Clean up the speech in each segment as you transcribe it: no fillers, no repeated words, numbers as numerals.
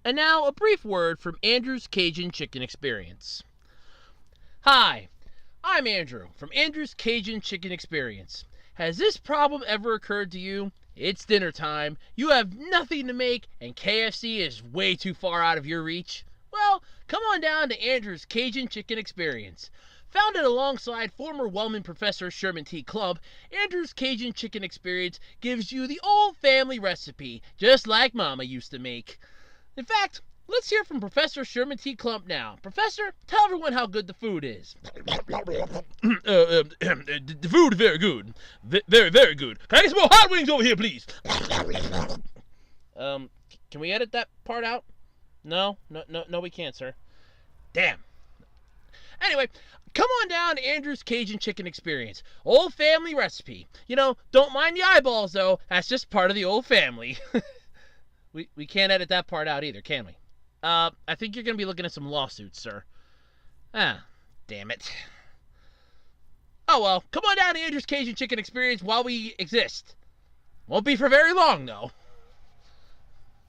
And now, a brief word from Andrew's Cajun Chicken Experience. Hi, I'm Andrew from Andrew's Cajun Chicken Experience. Has this problem ever occurred to you? It's dinner time, you have nothing to make, and KFC is way too far out of your reach? Well, come on down to Andrew's Cajun Chicken Experience. Founded alongside former Wellman professor Sherman T. Clubb, Andrew's Cajun Chicken Experience gives you the old family recipe, just like Mama used to make. In fact, let's hear from Professor Sherman T. Clubb now. Professor, tell everyone how good the food is. The food is very good. Very, very good. Can I get some more hot wings over here, please? Can we edit that part out? No, we can't, sir. Damn. Anyway, come on down to Andrew's Cajun Chicken Experience. Old family recipe. Don't mind the eyeballs, though. That's just part of the old family. We can't edit that part out either, can we? I think you're going to be looking at some lawsuits, sir. Damn it. Oh, well, come on down to Andrew's Cajun Chicken Experience while we exist. Won't be for very long, though.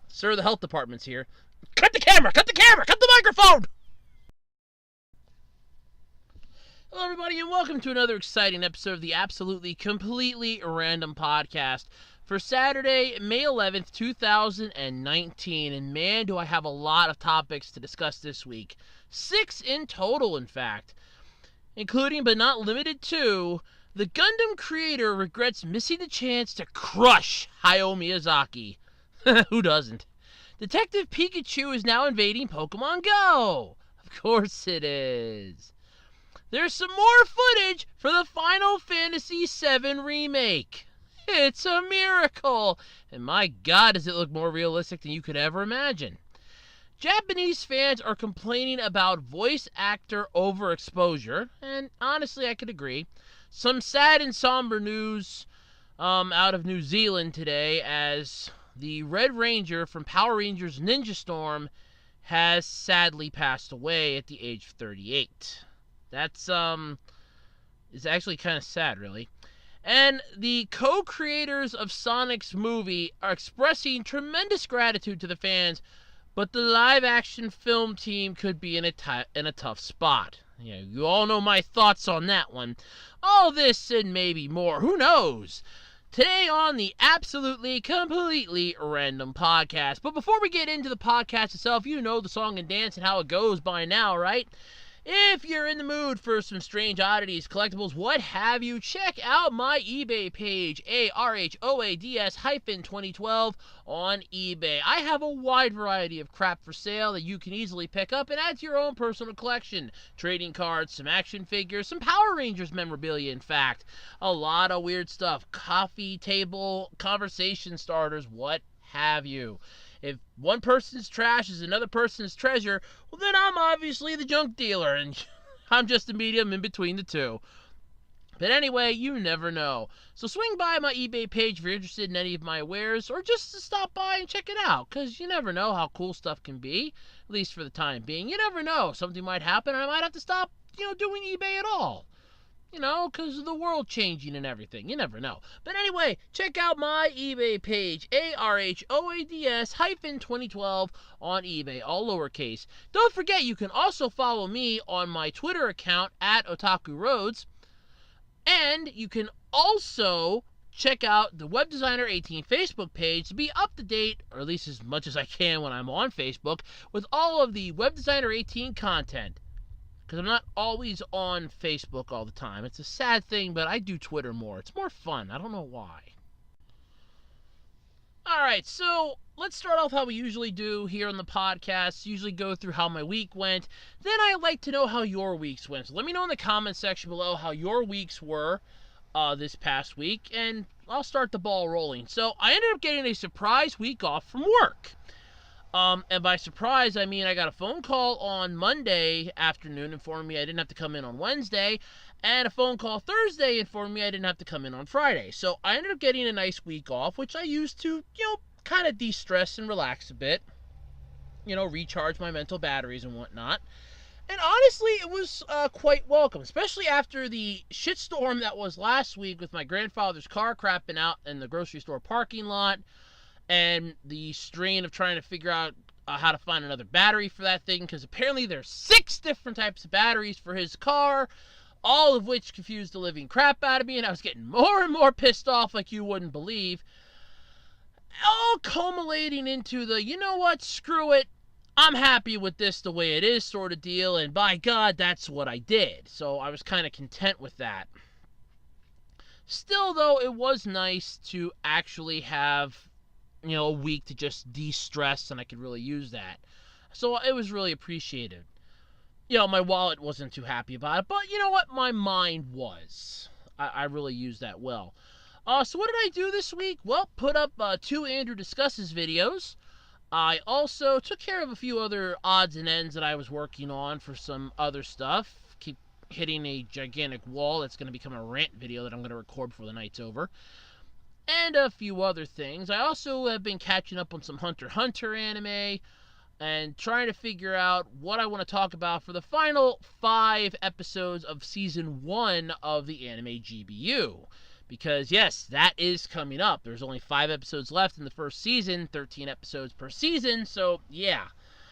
Sir, the health department's here. Cut the camera! Cut the microphone! Hello, everybody, and welcome to another exciting episode of the Absolutely Completely Random Podcast for Saturday, May 11th, 2019. And man, do I have a lot of topics to discuss this week. 6 in total, in fact. Including, but not limited to, the Gundam creator regrets missing the chance to crush Hayao Miyazaki. Who doesn't? Detective Pikachu is now invading Pokeomn Go. Of course it is. There's some more footage for the Final Fantasy VII remake. It's a miracle. And my God, does it look more realistic than you could ever imagine. Japanese fans are complaining about voice actor overexposure, and honestly, I could agree. Some sad and somber news out of New Zealand today, as the Red Ranger from Power Rangers Ninja Storm has sadly passed away at the age of 38. That's is actually kind of sad, really. And the co-creators of Sonic's movie are expressing tremendous gratitude to the fans, but the live-action film team could be in a tough spot. You all know my thoughts on that one. All this and maybe more. Who knows? Today on the Absolutely Completely Random Podcast. But before we get into the podcast itself, you know the song and dance and how it goes by now, right? If you're in the mood for some strange oddities, collectibles, what have you, check out my eBay page, ARHOADS-2012 on eBay. I have a wide variety of crap for sale that you can easily pick up and add to your own personal collection. Trading cards, some action figures, some Power Rangers memorabilia, in fact. A lot of weird stuff. Coffee table, conversation starters, what have you. If one person's trash is another person's treasure, well, then I'm obviously the junk dealer, and I'm just a medium in between the two. But anyway, you never know. So swing by my eBay page if you're interested in any of my wares, or just to stop by and check it out, because you never know how cool stuff can be, at least for the time being. You never know. Something might happen, and I might have to stop, doing eBay at all. Because of the world changing and everything. You never know. But anyway, check out my eBay page, ARHOADS-2012 on eBay, all lowercase. Don't forget, you can also follow me on my Twitter account, @OtakuRoads. And you can also check out the Web Designer 18 Facebook page to be up to date, or at least as much as I can when I'm on Facebook, with all of the Web Designer 18 content. Because I'm not always on Facebook all the time. It's a sad thing, but I do Twitter more. It's more fun. I don't know why. Alright, so let's start off how we usually do here on the podcast. Usually go through how my week went. Then I like to know how your weeks went. So let me know in the comment section below how your weeks were this past week, and I'll start the ball rolling. So I ended up getting a surprise week off from work. And by surprise, I mean I got a phone call on Monday afternoon informing me I didn't have to come in on Wednesday, and a phone call Thursday informing me I didn't have to come in on Friday. So I ended up getting a nice week off, which I used to, kind of de-stress and relax a bit, recharge my mental batteries and whatnot. And honestly, it was quite welcome, especially after the shitstorm that was last week with my grandfather's car crapping out in the grocery store parking lot, and the strain of trying to figure out how to find another battery for that thing, because apparently there's 6 different types of batteries for his car, all of which confused the living crap out of me, and I was getting more and more pissed off like you wouldn't believe. All culminating into the, you know what, screw it, I'm happy with this the way it is sort of deal, and by God, that's what I did. So I was kind of content with that. Still, though, it was nice to actually have, a week to just de-stress, and I could really use that. So it was really appreciated. My wallet wasn't too happy about it, but you know what? My mind was. I really used that well. So what did I do this week? Well, put up 2 Andrew Discusses videos. I also took care of a few other odds and ends that I was working on for some other stuff. Keep hitting a gigantic wall that's going to become a rant video that I'm going to record before the night's over. And a few other things. I also have been catching up on some Hunter x Hunter anime and trying to figure out what I want to talk about for the final 5 episodes of Season 1 of the anime GBU. Because, yes, that is coming up. There's only 5 episodes left in the first season, 13 episodes per season, so, yeah.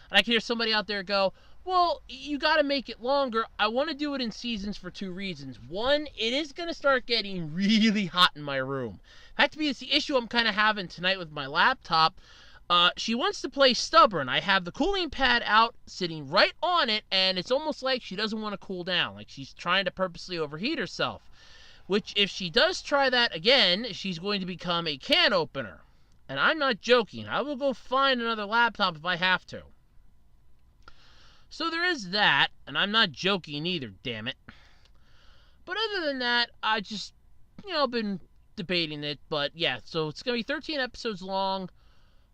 And I can hear somebody out there go, well, you gotta make it longer. I want to do it in seasons for 2 reasons. One, it is going to start getting really hot in my room. It's the issue I'm kind of having tonight with my laptop. She wants to play stubborn. I have the cooling pad out, sitting right on it, and it's almost like she doesn't want to cool down. Like she's trying to purposely overheat herself. Which, if she does try that again, she's going to become a can opener. And I'm not joking. I will go find another laptop if I have to. So there is that, and I'm not joking either, damn it. But other than that, I just, been debating it. But yeah, so it's going to be 13 episodes long.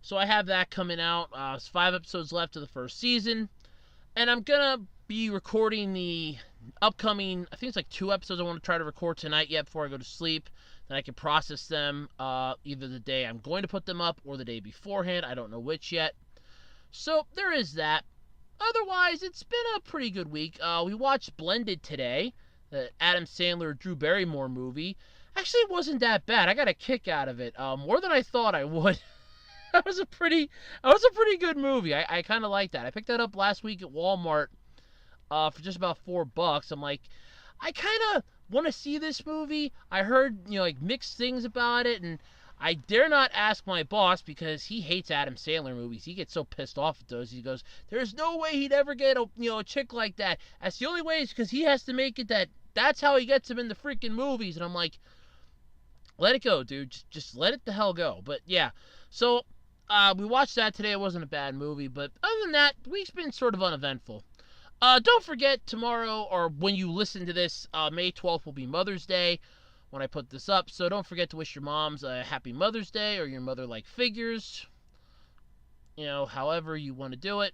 So I have that coming out. It's 5 episodes left of the first season. And I'm going to be recording the upcoming, I think it's like 2 episodes I want to try to record tonight yet before I go to sleep. Then I can process them either the day I'm going to put them up or the day beforehand. I don't know which yet. So there is that. Otherwise, it's been a pretty good week. We watched Blended today, the Adam Sandler, Drew Barrymore movie. Actually, it wasn't that bad. I got a kick out of it, more than I thought I would. That was a pretty good movie. I kind of like that. I picked that up last week at Walmart for just about $4. I'm like, I kind of want to see this movie. I heard, mixed things about it, and I dare not ask my boss because he hates Adam Sandler movies. He gets so pissed off at those. He goes, there's no way he'd ever get a chick like that. That's the only way is because he has to make it that's how he gets him in the freaking movies. And I'm like, let it go, dude. Just let it the hell go. But yeah, so we watched that today. It wasn't a bad movie, but other than that, the week's been sort of uneventful. Don't forget, tomorrow, or when you listen to this, May 12th will be Mother's Day when I put this up. So don't forget to wish your moms a happy Mother's Day, or your mother-like figures. However you want to do it.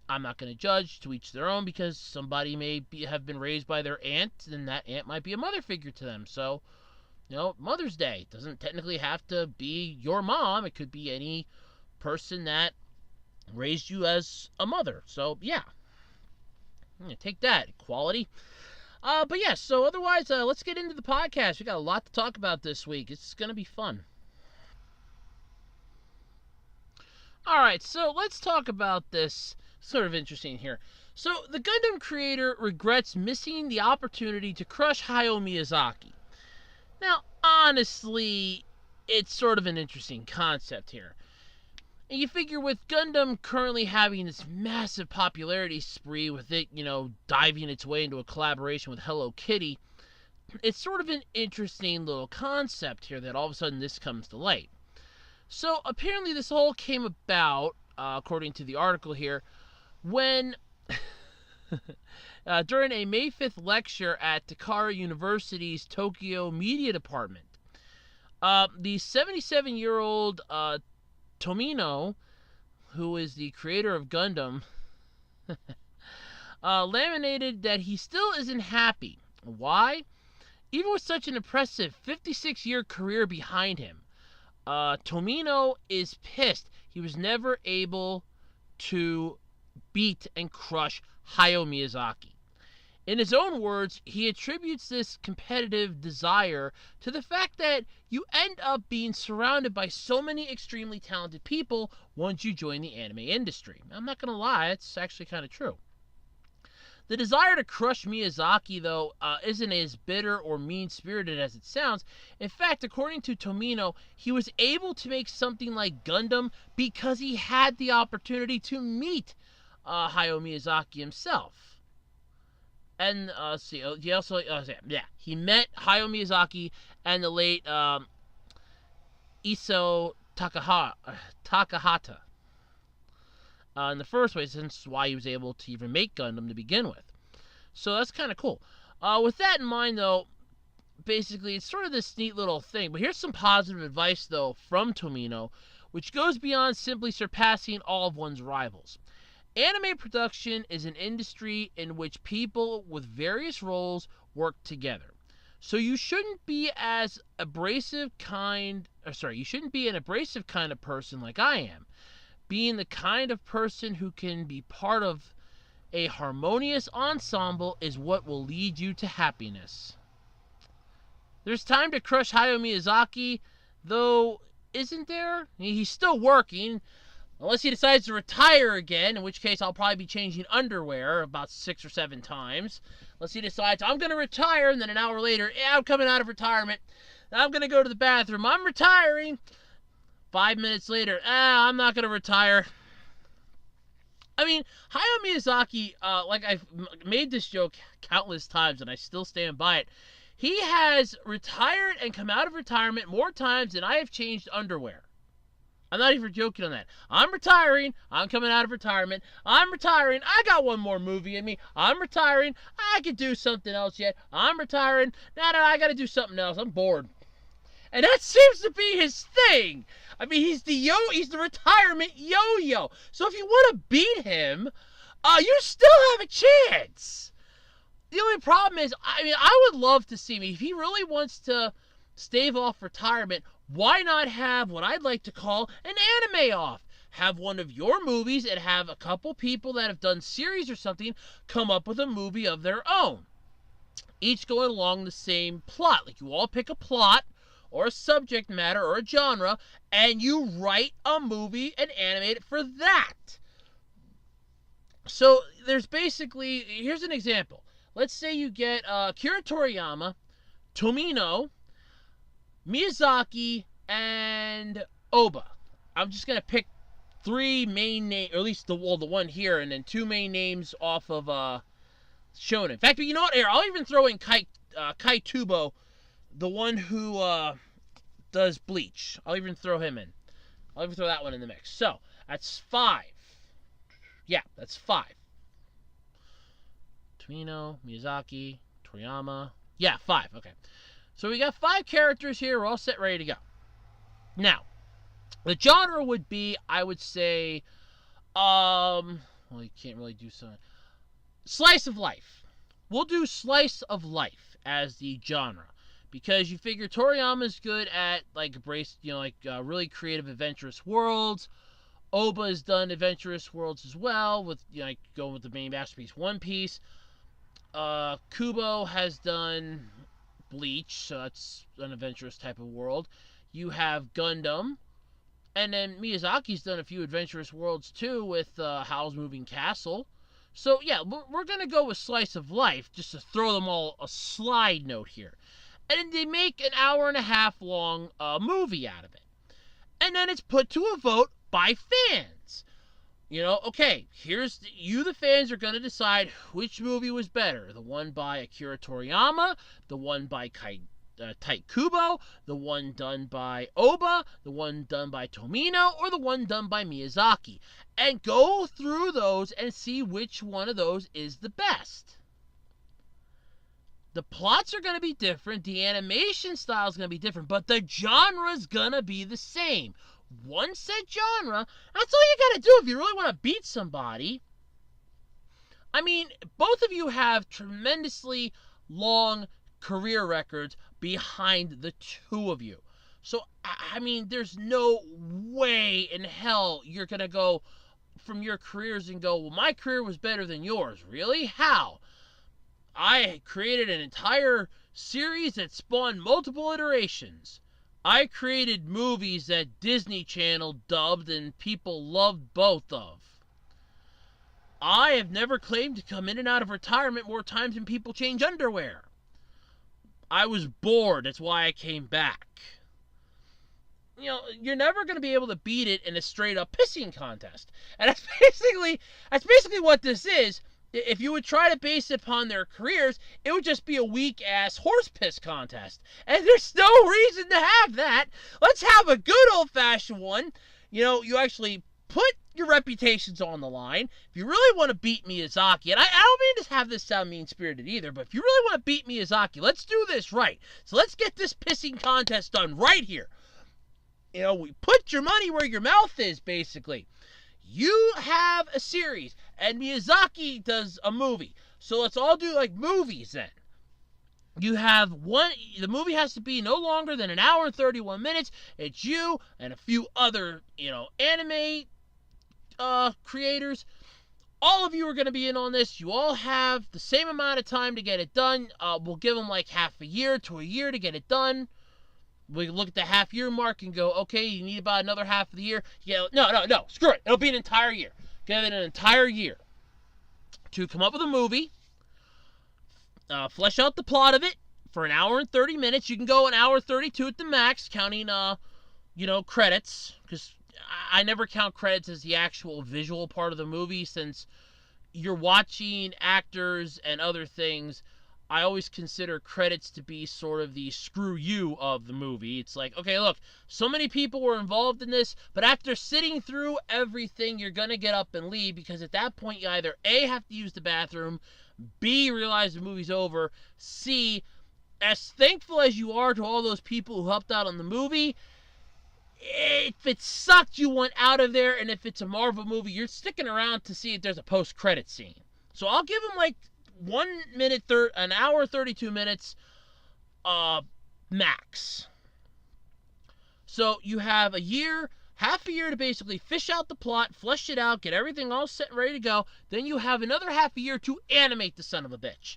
I'm not going to judge, to each their own, because somebody may have been raised by their aunt, and that aunt might be a mother figure to them. So, Mother's Day doesn't technically have to be your mom. It could be any person that raised you as a mother. So, yeah. Take that, equality. But yeah, so otherwise, let's get into the podcast. We got a lot to talk about this week. It's going to be fun. Alright, so let's talk about this. Sort of interesting here. So, the Gundam creator regrets missing the opportunity to crush Hayao Miyazaki. Now, honestly, it's sort of an interesting concept here. And you figure with Gundam currently having this massive popularity spree with it, diving its way into a collaboration with Hello Kitty, it's sort of an interesting little concept here that all of a sudden this comes to light. So apparently this all came about, according to the article here, when during a May 5th lecture at Takara University's Tokyo Media Department. The 77-year-old Tomino, who is the creator of Gundam, laminated that he still isn't happy. Why? Even with such an impressive 56-year career behind him, Tomino is pissed he was never able to beat and crush Hayao Miyazaki. In his own words, he attributes this competitive desire to the fact that you end up being surrounded by so many extremely talented people once you join the anime industry. I'm not going to lie, it's actually kind of true. The desire to crush Miyazaki, though, isn't as bitter or mean-spirited as it sounds. In fact, according to Tomino, he was able to make something like Gundam because he had the opportunity to meet Hayao Miyazaki himself. And he met Hayao Miyazaki and the late Isao Takahata. In the first place, since why he was able to even make Gundam to begin with. So that's kind of cool. With that in mind, though, basically it's sort of this neat little thing. But here's some positive advice, though, from Tomino, which goes beyond simply surpassing all of one's rivals. Anime production is an industry in which people with various roles work together. So you shouldn't be an abrasive kind of person like I am. Being the kind of person who can be part of a harmonious ensemble is what will lead you to happiness. There's time to crush Hayao Miyazaki, though, isn't there? He's still working, unless he decides to retire again, in which case I'll probably be changing underwear about 6 or 7 times. Unless he decides, I'm going to retire, and then an hour later, I'm coming out of retirement, I'm going to go to the bathroom, I'm retiring. 5 minutes later, I'm not going to retire. I mean, Hayao Miyazaki, I've made this joke countless times and I still stand by it. He has retired and come out of retirement more times than I have changed underwear. I'm not even joking on that. I'm retiring. I'm coming out of retirement. I'm retiring. I got one more movie in me. I'm retiring. I could do something else yet. I'm retiring. No, I got to do something else. I'm bored. And that seems to be his thing. I mean, he's the retirement yo-yo. So if you want to beat him, you still have a chance. The only problem is, I would love to see him. If he really wants to stave off retirement, why not have what I'd like to call an anime off? Have one of your movies and have a couple people that have done series or something come up with a movie of their own. Each going along the same plot. Like you all pick a plot, or a subject matter, or a genre, and you write a movie and animate it for that. So there's basically, here's an example. Let's say you get Akira Toriyama, Tomino, Miyazaki, and Oba. I'm just going to pick 3 main names, or at least the one here, and then 2 main names off of Shonen. In fact, you know what? Here, I'll even throw in Kai Tubo, the one who does Bleach. I'll even throw him in. I'll even throw that one in the mix. So, that's 5. Yeah, that's 5. Tomino, Miyazaki, Toriyama. Yeah, 5. Okay. So we got 5 characters here. We're all set, ready to go. Now, the genre would be, I would say, well, you can't really do something. Slice of life. We'll do slice of life as the genre. Because you figure Toriyama's good at, really creative, adventurous worlds. Oba has done adventurous worlds as well, with, going with the main masterpiece, One Piece. Kubo has done Bleach, so that's an adventurous type of world. You have Gundam. And then Miyazaki's done a few adventurous worlds, too, with Howl's Moving Castle. So, yeah, we're going to go with slice of life, just to throw them all a slide note here. And they make an hour-and-a-half long movie out of it. And then it's put to a vote by fans. Okay, the fans are going to decide which movie was better. The one by Akira Toriyama, the one by Tite Kubo, the one done by Oba, the one done by Tomino, or the one done by Miyazaki. And go through those and see which one of those is the best. The plots are going to be different, the animation style is going to be different, but the genre is going to be the same. One set genre, that's all you got to do if you really want to beat somebody. I mean, both of you have tremendously long career records behind the two of you. So, I mean, there's no way in hell you're going to go from your careers and go, well, my career was better than yours. Really? How? I created an entire series that spawned multiple iterations. I created movies that Disney Channel dubbed and people loved both of. I have never claimed to come in and out of retirement more times than people change underwear. I was bored, that's why I came back. You know, you're never going to be able to beat it in a straight up pissing contest. And that's basically what this is. If you would try to base it upon their careers, it would just be a weak-ass horse piss contest. And there's no reason to have that. Let's have a good old-fashioned one. You know, you actually put your reputations on the line. If you really want to beat Miyazaki, and I don't mean to have this sound mean-spirited either, but if you really want to beat Miyazaki, let's do this right. So let's get this pissing contest done right here. You know, we put your money where your mouth is, basically. You have a series, and Miyazaki does a movie. So let's all do, like, movies, then. You have one, the movie has to be no longer than 1 hour and 31 minutes. It's you and a few other, you know, anime creators. All of you are going to be in on this. You all have the same amount of time to get it done. We'll give them, like, half a year to a year to get it done. We look at the half-year mark and go, okay, you need about another half of the year. Yeah, no, screw it. It'll be an entire year. Give it an entire year to come up with a movie, flesh out the plot of it for 1 hour and 30 minutes. You can go 1 hour 32 at the max, counting, you know, credits, because I never count credits as the actual visual part of the movie, since you're watching actors and other things. I always consider credits to be sort of the screw you of the movie. It's like, okay, look, so many people were involved in this, but after sitting through everything, you're going to get up and leave, because at that point, you either A, have to use the bathroom, B, realize the movie's over, C, as thankful as you are to all those people who helped out on the movie, if it sucked, you went out of there, and if it's a Marvel movie, you're sticking around to see if there's a post-credit scene. So I'll give them, like, 1 hour 32 minutes max. So you have a year, half a year to basically fish out the plot, flesh it out, get everything all set and ready to go. Then you have another half a year to animate the son of a bitch.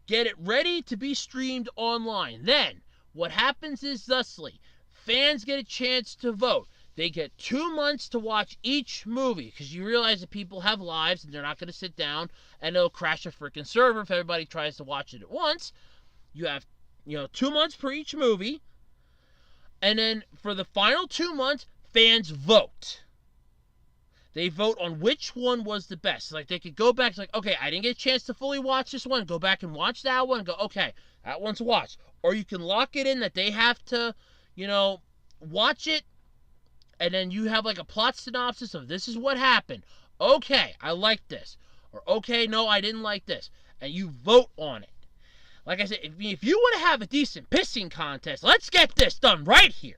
Get it ready to be streamed online. Then what happens is thusly, fans get a chance to vote. They get 2 months to watch each movie, because you realize that people have lives and they're not going to sit down and it'll crash a freaking server if everybody tries to watch it at once. You have, 2 months per each movie. And then for the final 2 months, fans vote. They vote on which one was the best. Like, they could go back, it's like, okay, I didn't get a chance to fully watch this one. Go back and watch that one and go, okay, that one's watched. Or you can lock it in that they have to, watch it. And then you have like a plot synopsis of this is what happened. Okay, I like this. Or okay, no, I didn't like this. And you vote on it. Like I said, if you want to have a decent pissing contest, let's get this done right here.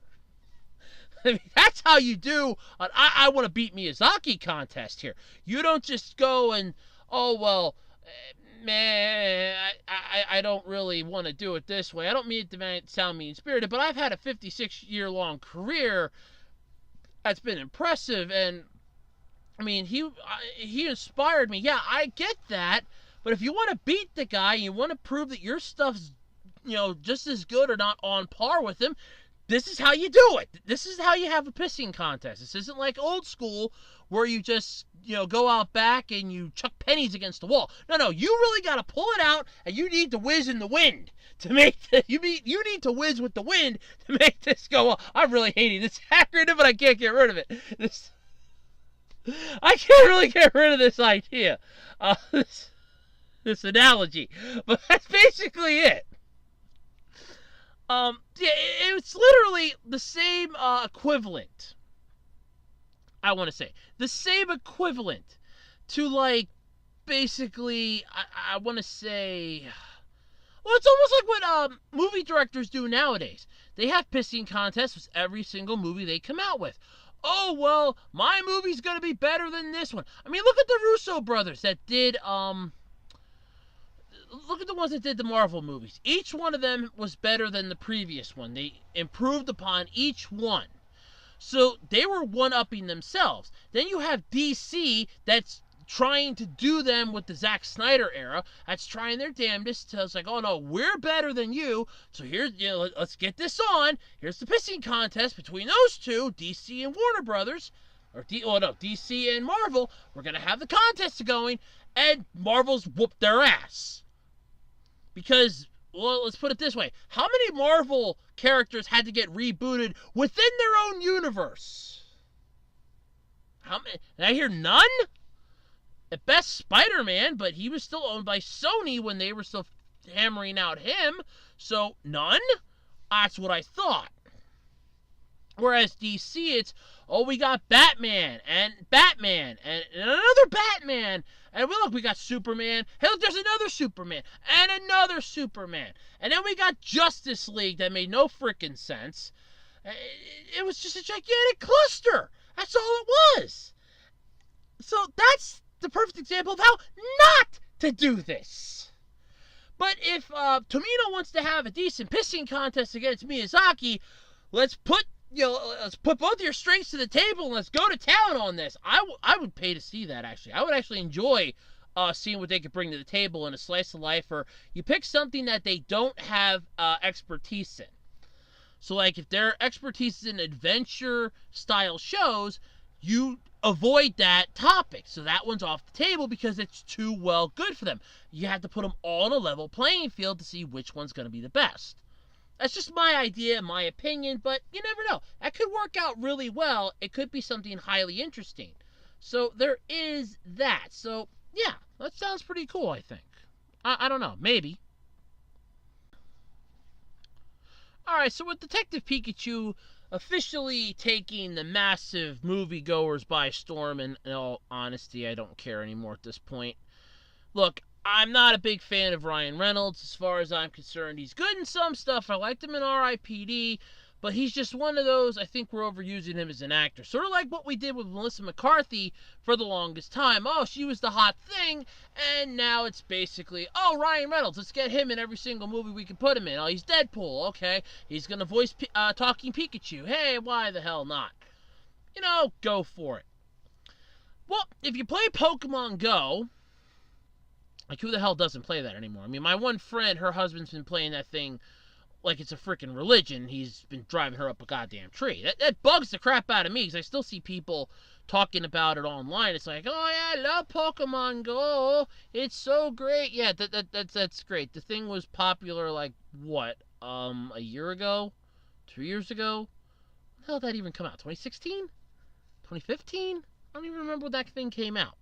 I mean, that's how you do an I want to beat Miyazaki contest here. You don't just go and, oh, well, man, I don't really want to do it this way. I don't mean to sound mean-spirited, but I've had a 56-year-long career that's been impressive, and I mean, he inspired me. Yeah, I get that, but if you want to beat the guy, you want to prove that your stuff's, just as good or not on par with him, this is how you do it. This is how you have a pissing contest. This isn't like old school where you just, go out back and you chuck pennies against the wall. No, you really got to pull it out, and you need to whiz in the wind to make you need to whiz with the wind to make this go on. I'm really hating this acronym, but I can't get rid of it. I can't really get rid of this idea, this analogy, but that's basically it. It's literally the same equivalent. I want to say the same equivalent to, like, basically, I want to say, well, it's almost like what movie directors do nowadays. They have pissing contests with every single movie they come out with. Oh, well, my movie's gonna be better than this one. I mean, look at the Russo brothers that did look at the ones that did the Marvel movies. Each one of them was better than the previous one. They improved upon each one. So they were one-upping themselves. Then you have DC that's trying to do them with the Zack Snyder era. That's trying their damnedest to, it's like, oh no, we're better than you. So here's, let's get this on. Here's the pissing contest between those two, DC and Warner Brothers. DC and Marvel. We're going to have the contest going, and Marvel's whooped their ass. Because, well, let's put it this way. How many Marvel characters had to get rebooted within their own universe? How many? Did I hear none? At best, Spider-Man, but he was still owned by Sony when they were still hammering out him. So, none? That's what I thought. Whereas DC, it's, oh, we got Batman, and another Batman. And we got Superman. Hey, look, there's another Superman. And another Superman. And then we got Justice League that made no frickin' sense. It was just a gigantic cluster. That's all it was. So that's the perfect example of how not to do this. But if Tomino wants to have a decent pissing contest against Miyazaki, let's put both your strengths to the table and let's go to town on this. I would pay to see that, actually. I would actually enjoy seeing what they could bring to the table in a slice of life, or you pick something that they don't have expertise in. So, like, if their expertise is in adventure-style shows, you avoid that topic. So that one's off the table because it's too well good for them. You have to put them all on a level playing field to see which one's going to be the best. That's just my idea, my opinion, but you never know. That could work out really well. It could be something highly interesting. So there is that. So, yeah, that sounds pretty cool, I think. I don't know. Maybe. Alright, so with Detective Pikachu officially taking the massive moviegoers by storm, and in all honesty, I don't care anymore at this point. Look, I'm not a big fan of Ryan Reynolds as far as I'm concerned. He's good in some stuff. I liked him in R.I.P.D., but he's just one of those, I think we're overusing him as an actor. Sort of like what we did with Melissa McCarthy for the longest time. Oh, she was the hot thing, and now it's basically, oh, Ryan Reynolds, let's get him in every single movie we can put him in. Oh, he's Deadpool, okay. He's going to voice Talking Pikachu. Hey, why the hell not? Go for it. Well, if you play Pokeomn Go, like, who the hell doesn't play that anymore? I mean, my one friend, her husband's been playing that thing like it's a freaking religion. He's been driving her up a goddamn tree. That bugs the crap out of me, because I still see people talking about it online. It's like, oh yeah, I love Pokeomn Go. It's so great. Yeah, that's great. The thing was popular, like, what, a year ago? 2 years ago? When the hell did that even come out? 2016? 2015? I don't even remember when that thing came out.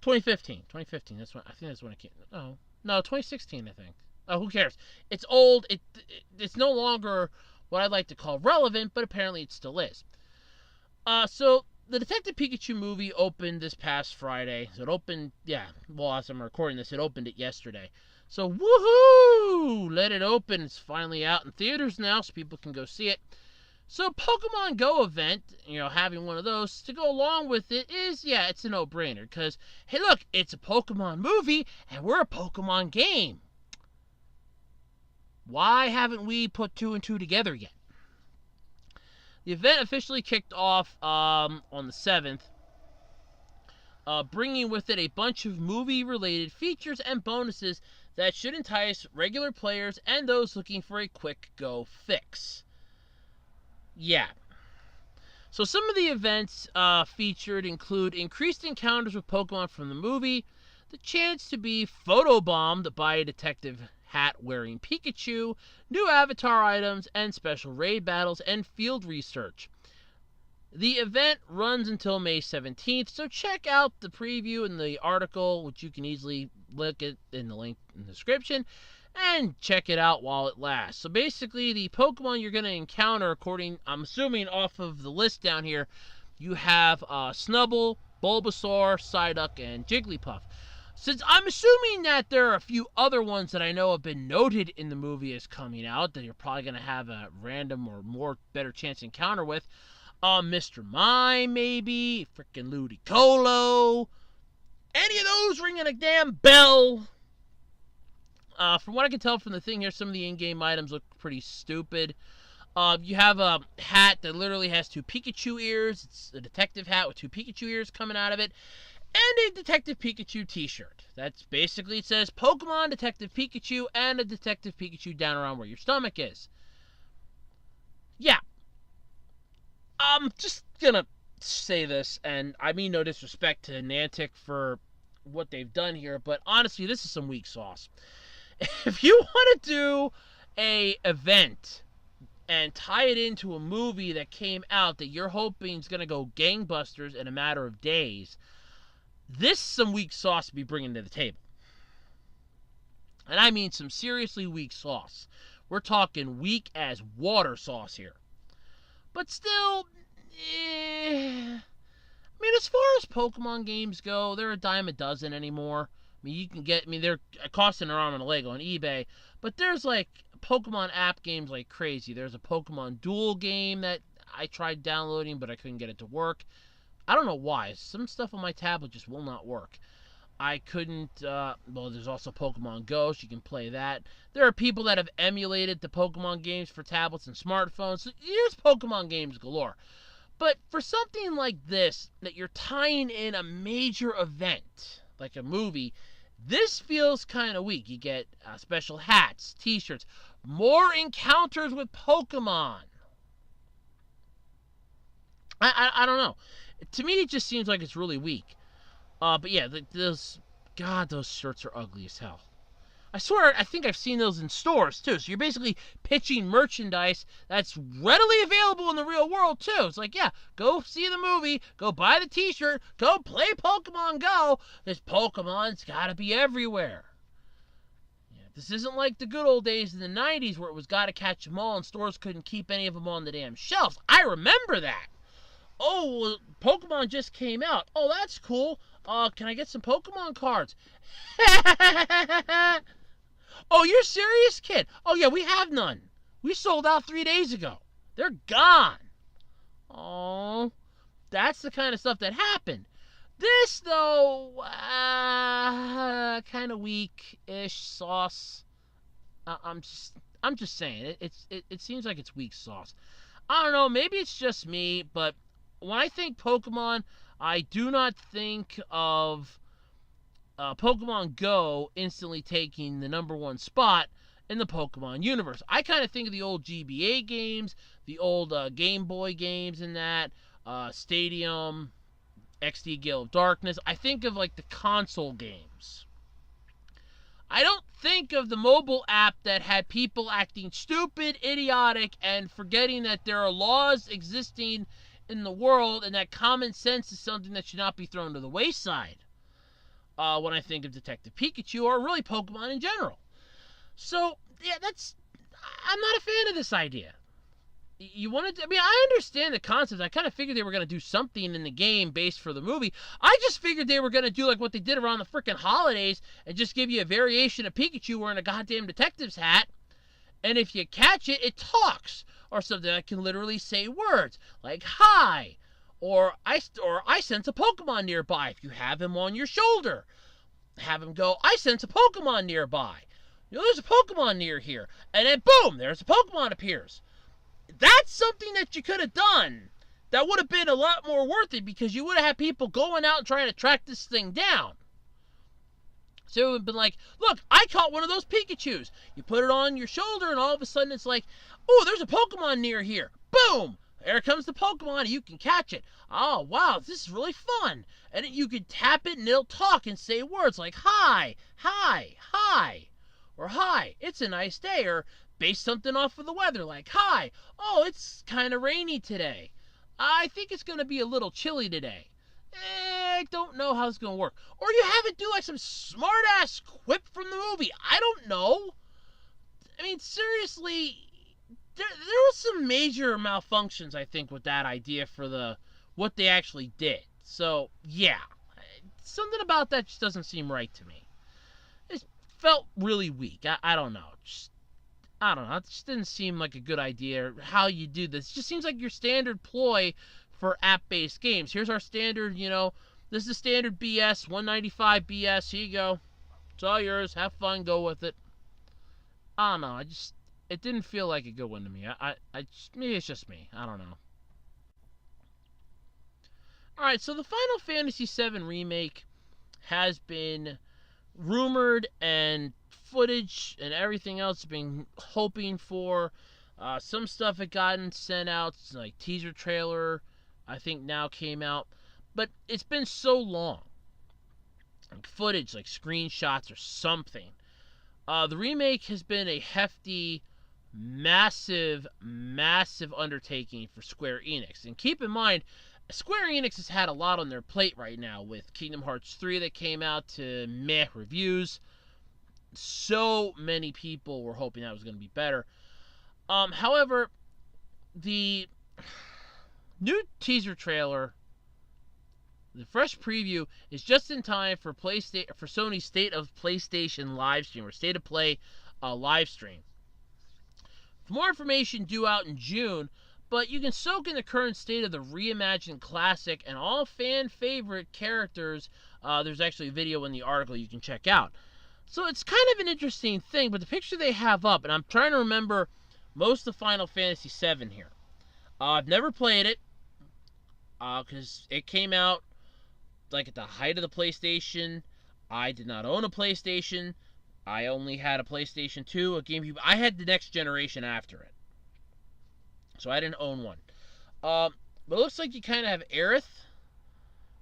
2015. I think that's when it came. Oh, no, 2016, I think. Oh, who cares? It's old. It's no longer what I'd like to call relevant, but apparently it still is. So the Detective Pikachu movie opened this past Friday. So it opened, as I'm recording this, it opened it yesterday. So woohoo! Let it open. It's finally out in theaters now, so people can go see it. So Pokeomn Go event, having one of those to go along with it is, it's a no-brainer. Because, hey, look, it's a Pokemon movie, and we're a Pokemon game. Why haven't we put 2 and 2 together yet? The event officially kicked off on the 7th, bringing with it a bunch of movie-related features and bonuses that should entice regular players and those looking for a quick go fix. Yeah. So some of the events featured include increased encounters with Pokemon from the movie, the chance to be photobombed by a detective hat-wearing Pikachu, new avatar items, and special raid battles and field research. The event runs until May 17th, so check out the preview in the article, which you can easily look at in the link in the description, and check it out while it lasts. So basically, the Pokemon you're going to encounter, I'm assuming off of the list down here, you have Snubbull, Bulbasaur, Psyduck, and Jigglypuff. Since I'm assuming that there are a few other ones that I know have been noted in the movie as coming out that you're probably going to have a random or better chance encounter with, Mr. Mime, maybe, frickin' Ludicolo, any of those ringing a damn bell. From what I can tell from the thing here, some of the in-game items look pretty stupid. You have a hat that literally has two Pikachu ears. It's a detective hat with two Pikachu ears coming out of it. And a Detective Pikachu t-shirt. That's basically, it says Pokemon Detective Pikachu and a Detective Pikachu down around where your stomach is. Yeah. I'm just gonna say this, and I mean no disrespect to Niantic for what they've done here, but honestly, this is some weak sauce. If you want to do a event and tie it into a movie that came out that you're hoping is going to go gangbusters in a matter of days, this is some weak sauce to be bringing to the table. And I mean some seriously weak sauce. We're talking weak as water sauce here. But still, I mean, as far as Pokemon games go, they're a dime a dozen anymore. I mean, you can get, they're costing an arm and a leg on eBay, but there's like Pokemon app games like crazy. There's a Pokemon Duel game that I tried downloading, but I couldn't get it to work. I don't know why. Some stuff on my tablet just will not work. I couldn't, well, there's also Pokemon Go, so you can play that. There are people that have emulated the Pokemon games for tablets and smartphones, so here's Pokemon games galore. But for something like this, that you're tying in a major event, like a movie, this feels kind of weak. You get special hats, t-shirts, more encounters with Pokemon. I don't know. To me, it just seems like it's really weak. But yeah, those shirts are ugly as hell. I swear, I think I've seen those in stores too. So you're basically pitching merchandise that's readily available in the real world too. It's like, yeah, go see the movie, go buy the t-shirt, go play Pokemon Go. This Pokemon's gotta be everywhere. Yeah, this isn't like the good old days in the 90s where it was gotta catch them all and stores couldn't keep any of them on the damn shelves. I remember that. Oh, Pokemon just came out. Oh, that's cool. Can I get some Pokemon cards? Oh, you're serious, kid? Oh, yeah, we have none. We sold out 3 days ago. They're gone. Oh, that's the kind of stuff that happened. This, though, kind of weak-ish sauce. I'm just saying. It seems like it's weak sauce. I don't know. Maybe it's just me, but when I think Pokemon, I do not think of Pokemon Go instantly taking the #1 spot in the Pokemon universe. I kind of think of the old GBA games, the old Game Boy games and that, Stadium, XD Gale of Darkness. I think of like the console games. I don't think of the mobile app that had people acting stupid, idiotic, and forgetting that there are laws existing in the world and that common sense is something that should not be thrown to the wayside. When I think of Detective Pikachu or really Pokemon in general. So, yeah, I'm not a fan of this idea. I understand the concept. I kind of figured they were going to do something in the game based for the movie. I just figured they were going to do like what they did around the freaking holidays and just give you a variation of Pikachu wearing a goddamn detective's hat. And if you catch it, it talks. Or something that can literally say words like hi. Or I sense a Pokemon nearby. If you have him on your shoulder, have him go, I sense a Pokemon nearby. There's a Pokemon near here. And then boom, there's a Pokemon appears. That's something that you could have done that would have been a lot more worth it because you would have had people going out and trying to track this thing down. So it would have been like, look, I caught one of those Pikachus. You put it on your shoulder and all of a sudden it's like, oh, there's a Pokemon near here. Boom! There comes the Pokemon and you can catch it. Oh, wow, this is really fun. And you can tap it and it'll talk and say words like hi, hi, hi. Or hi, it's a nice day. Or base something off of the weather like hi, oh, it's kind of rainy today. I think it's going to be a little chilly today. I don't know how it's going to work. Or you have it do like some smart-ass quip from the movie. I don't know. I mean, seriously, there was some major malfunctions, I think, with that idea for what they actually did. So, yeah. Something about that just doesn't seem right to me. It felt really weak. I don't know. I don't know. It just didn't seem like a good idea how you do this. It just seems like your standard ploy for app-based games. Here's our standard, this is the standard BS, 195 BS. Here you go. It's all yours. Have fun. Go with it. I don't know. it didn't feel like a good one to me. Maybe it's just me. I don't know. All right, so the Final Fantasy VII remake has been rumored, and footage and everything else been hoping for. Some stuff had gotten sent out, like teaser trailer, I think now came out, but it's been so long. Like footage, like screenshots or something. The remake has been a hefty, massive, massive undertaking for Square Enix. And keep in mind, Square Enix has had a lot on their plate right now with Kingdom Hearts 3 that came out to meh reviews. So many people were hoping that was going to be better. However, the new teaser trailer, the fresh preview, is just in time for Sony's State of PlayStation live stream, or State of Play live stream. For more information due out in June, but you can soak in the current state of the reimagined classic and all fan favorite characters. There's actually a video in the article you can check out. So it's kind of an interesting thing, but the picture they have up, and I'm trying to remember most of Final Fantasy VII here. I've never played it, because it came out like at the height of the PlayStation. I did not own a PlayStation. I only had a PlayStation 2, a GameCube. I had the next generation after it, so I didn't own one. But it looks like you kind of have Aerith.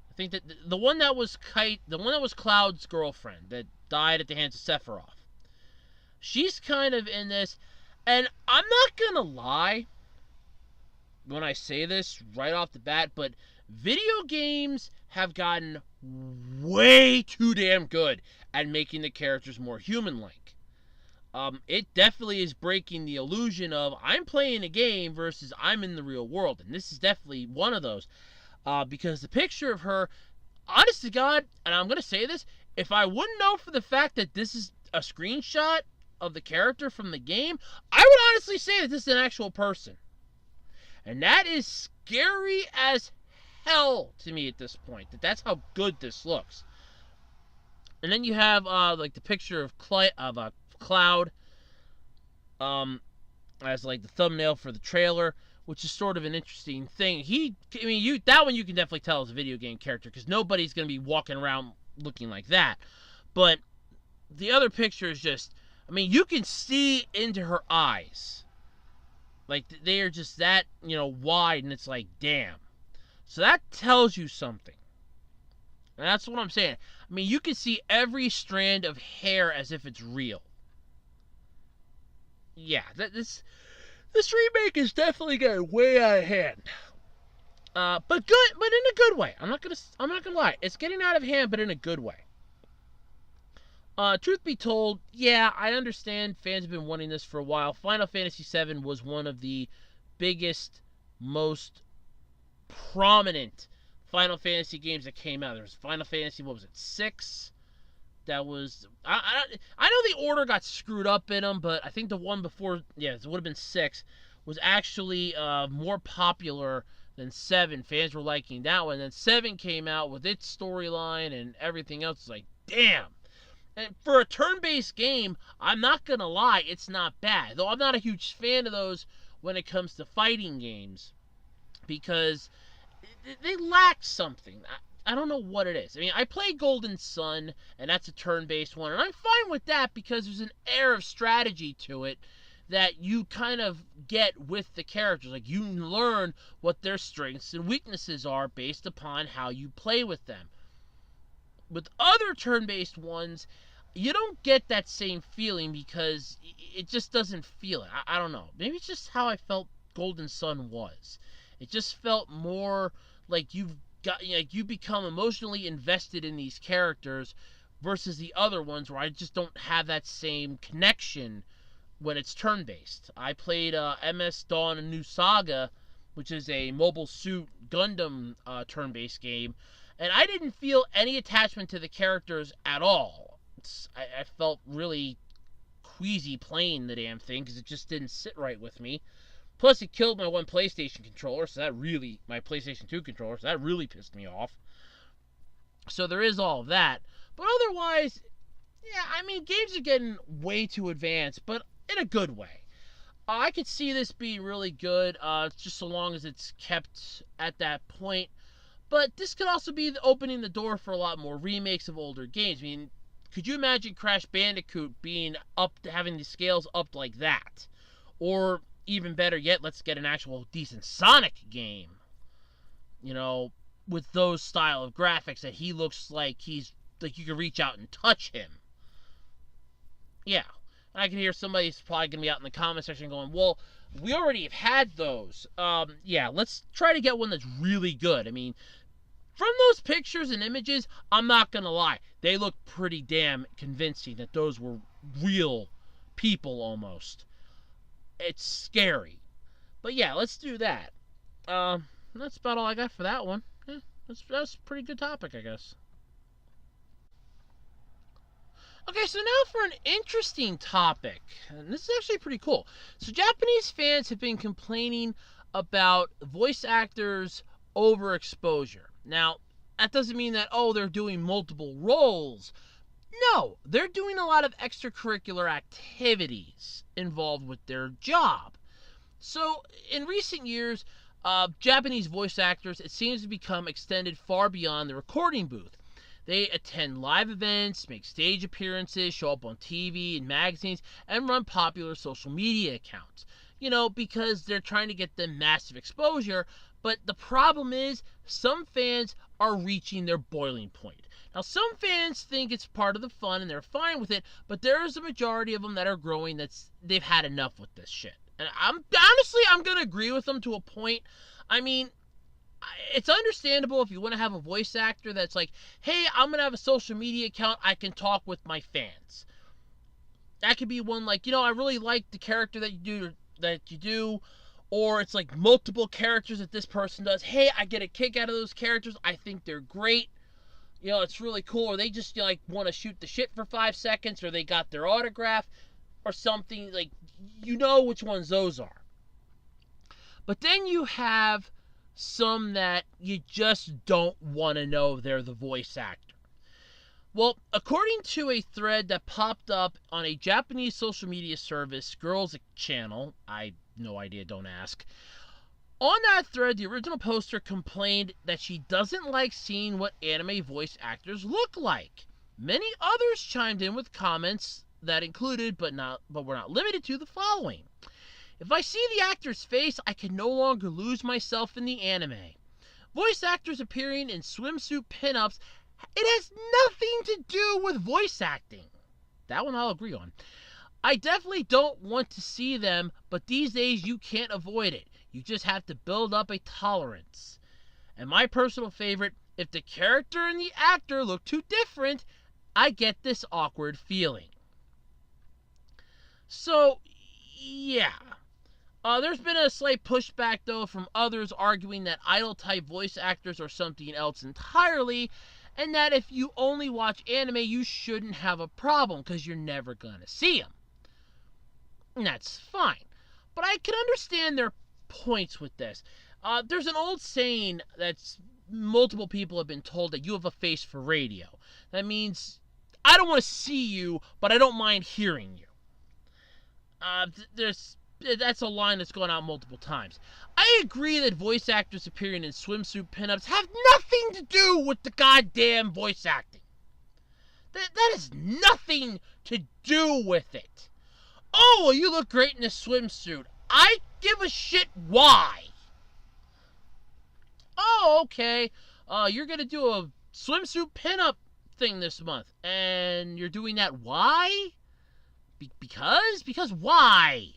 I think that the one that was Cloud's girlfriend that died at the hands of Sephiroth. She's kind of in this, and I'm not gonna lie when I say this right off the bat, but video games have gotten way too damn good at making the characters more human-like. It definitely is breaking the illusion of I'm playing a game versus I'm in the real world, and this is definitely one of those. Because the picture of her, honest to God, and I'm going to say this, if I wouldn't know for the fact that this is a screenshot of the character from the game, I would honestly say that this is an actual person. And that is scary as hell to me at this point, that's how good this looks. And then you have like the picture of Cloud as like the thumbnail for the trailer, which is sort of an interesting thing. That one you can definitely tell is a video game character, because nobody's going to be walking around looking like that. But the other picture is just, you can see into her eyes. Like, they are just that, wide, and it's like, damn. So that tells you something. And that's what I'm saying. You can see every strand of hair as if it's real. Yeah, this remake is definitely getting way out of hand. But in a good way. I'm not gonna lie. It's getting out of hand, but in a good way. Truth be told, yeah, I understand fans have been wanting this for a while. Final Fantasy VII was one of the biggest, most prominent Final Fantasy games that came out. There was Final Fantasy, what was it, 6? That was, I know the order got screwed up in them, but I think the one before, it would have been 6, was actually more popular than 7. Fans were liking that one. Then 7 came out with its storyline and everything else. It's like, damn. And for a turn-based game, I'm not going to lie, it's not bad. Though I'm not a huge fan of those when it comes to fighting games, because they lack something. I don't know what it is. I play Golden Sun, and that's a turn-based one, and I'm fine with that because there's an air of strategy to it that you kind of get with the characters. Like, you learn what their strengths and weaknesses are based upon how you play with them. With other turn-based ones, you don't get that same feeling because it just doesn't feel it. I don't know. Maybe it's just how I felt Golden Sun was. It just felt more like you become emotionally invested in these characters versus the other ones where I just don't have that same connection when it's turn-based. I played MS Dawn: A New Saga, which is a Mobile Suit Gundam turn-based game, and I didn't feel any attachment to the characters at all. I felt really queasy playing the damn thing because it just didn't sit right with me. Plus, it killed my one PlayStation controller, my PlayStation 2 controller, so that really pissed me off. So there is all of that. But otherwise, yeah, games are getting way too advanced, but in a good way. I could see this being really good, just so long as it's kept at that point. But this could also be opening the door for a lot more remakes of older games. I mean, could you imagine Crash Bandicoot being up to having the scales up like that? Or even better yet, let's get an actual decent Sonic game. You know, with those style of graphics that he looks like he's like you can reach out and touch him. Yeah. I can hear somebody's probably going to be out in the comment section going, well, we already have had those. Yeah, let's try to get one that's really good. I mean, from those pictures and images, I'm not going to lie. They look pretty damn convincing that those were real people almost. It's scary. But yeah, let's do that. That's about all I got for that one. Yeah, that's a pretty good topic, I guess. Okay, so now for an interesting topic. And this is actually pretty cool. So Japanese fans have been complaining about voice actors' overexposure. Now, that doesn't mean that, oh, they're doing multiple roles. No, they're doing a lot of extracurricular activities involved with their job. So, in recent years, Japanese voice actors, it seems to become extended far beyond the recording booth. They attend live events, make stage appearances, show up on TV and magazines, and run popular social media accounts. You know, because they're trying to get them massive exposure, but the problem is some fans are reaching their boiling point. Now, some fans think it's part of the fun and they're fine with it, but there is a majority of them that are growing they've had enough with this shit. And I'm going to agree with them to a point. I mean, it's understandable if you want to have a voice actor that's like, hey, I'm going to have a social media account, I can talk with my fans. That could be one like, I really like the character that you do, or it's like multiple characters that this person does. Hey, I get a kick out of those characters. I think they're great. It's really cool. Or they just like want to shoot the shit for 5 seconds, or they got their autograph or something. Like, which ones those are. But then you have some that you just don't want to know they're the voice actor. Well, according to a thread that popped up on a Japanese social media service, Girls Channel, I have no idea, don't ask. On that thread, the original poster complained that she doesn't like seeing what anime voice actors look like. Many others chimed in with comments that included, but were not limited to, the following. If I see the actor's face, I can no longer lose myself in the anime. Voice actors appearing in swimsuit pinups, it has nothing to do with voice acting. That one I'll agree on. I definitely don't want to see them, but these days you can't avoid it. You just have to build up a tolerance. And my personal favorite, if the character and the actor look too different, I get this awkward feeling. So, yeah. There's been a slight pushback, though, from others arguing that idol-type voice actors are something else entirely, and that if you only watch anime, you shouldn't have a problem, because you're never going to see them. And that's fine. But I can understand their points with this. There's an old saying that's multiple people have been told that you have a face for radio. That means, I don't want to see you, but I don't mind hearing you. That's a line that's gone out multiple times. I agree that voice actors appearing in swimsuit pinups have nothing to do with the goddamn voice acting. That has nothing to do with it. Oh, well, you look great in a swimsuit. I give a shit why. Oh, okay. You're going to do a swimsuit pinup thing this month. And you're doing that why? Because? Because why?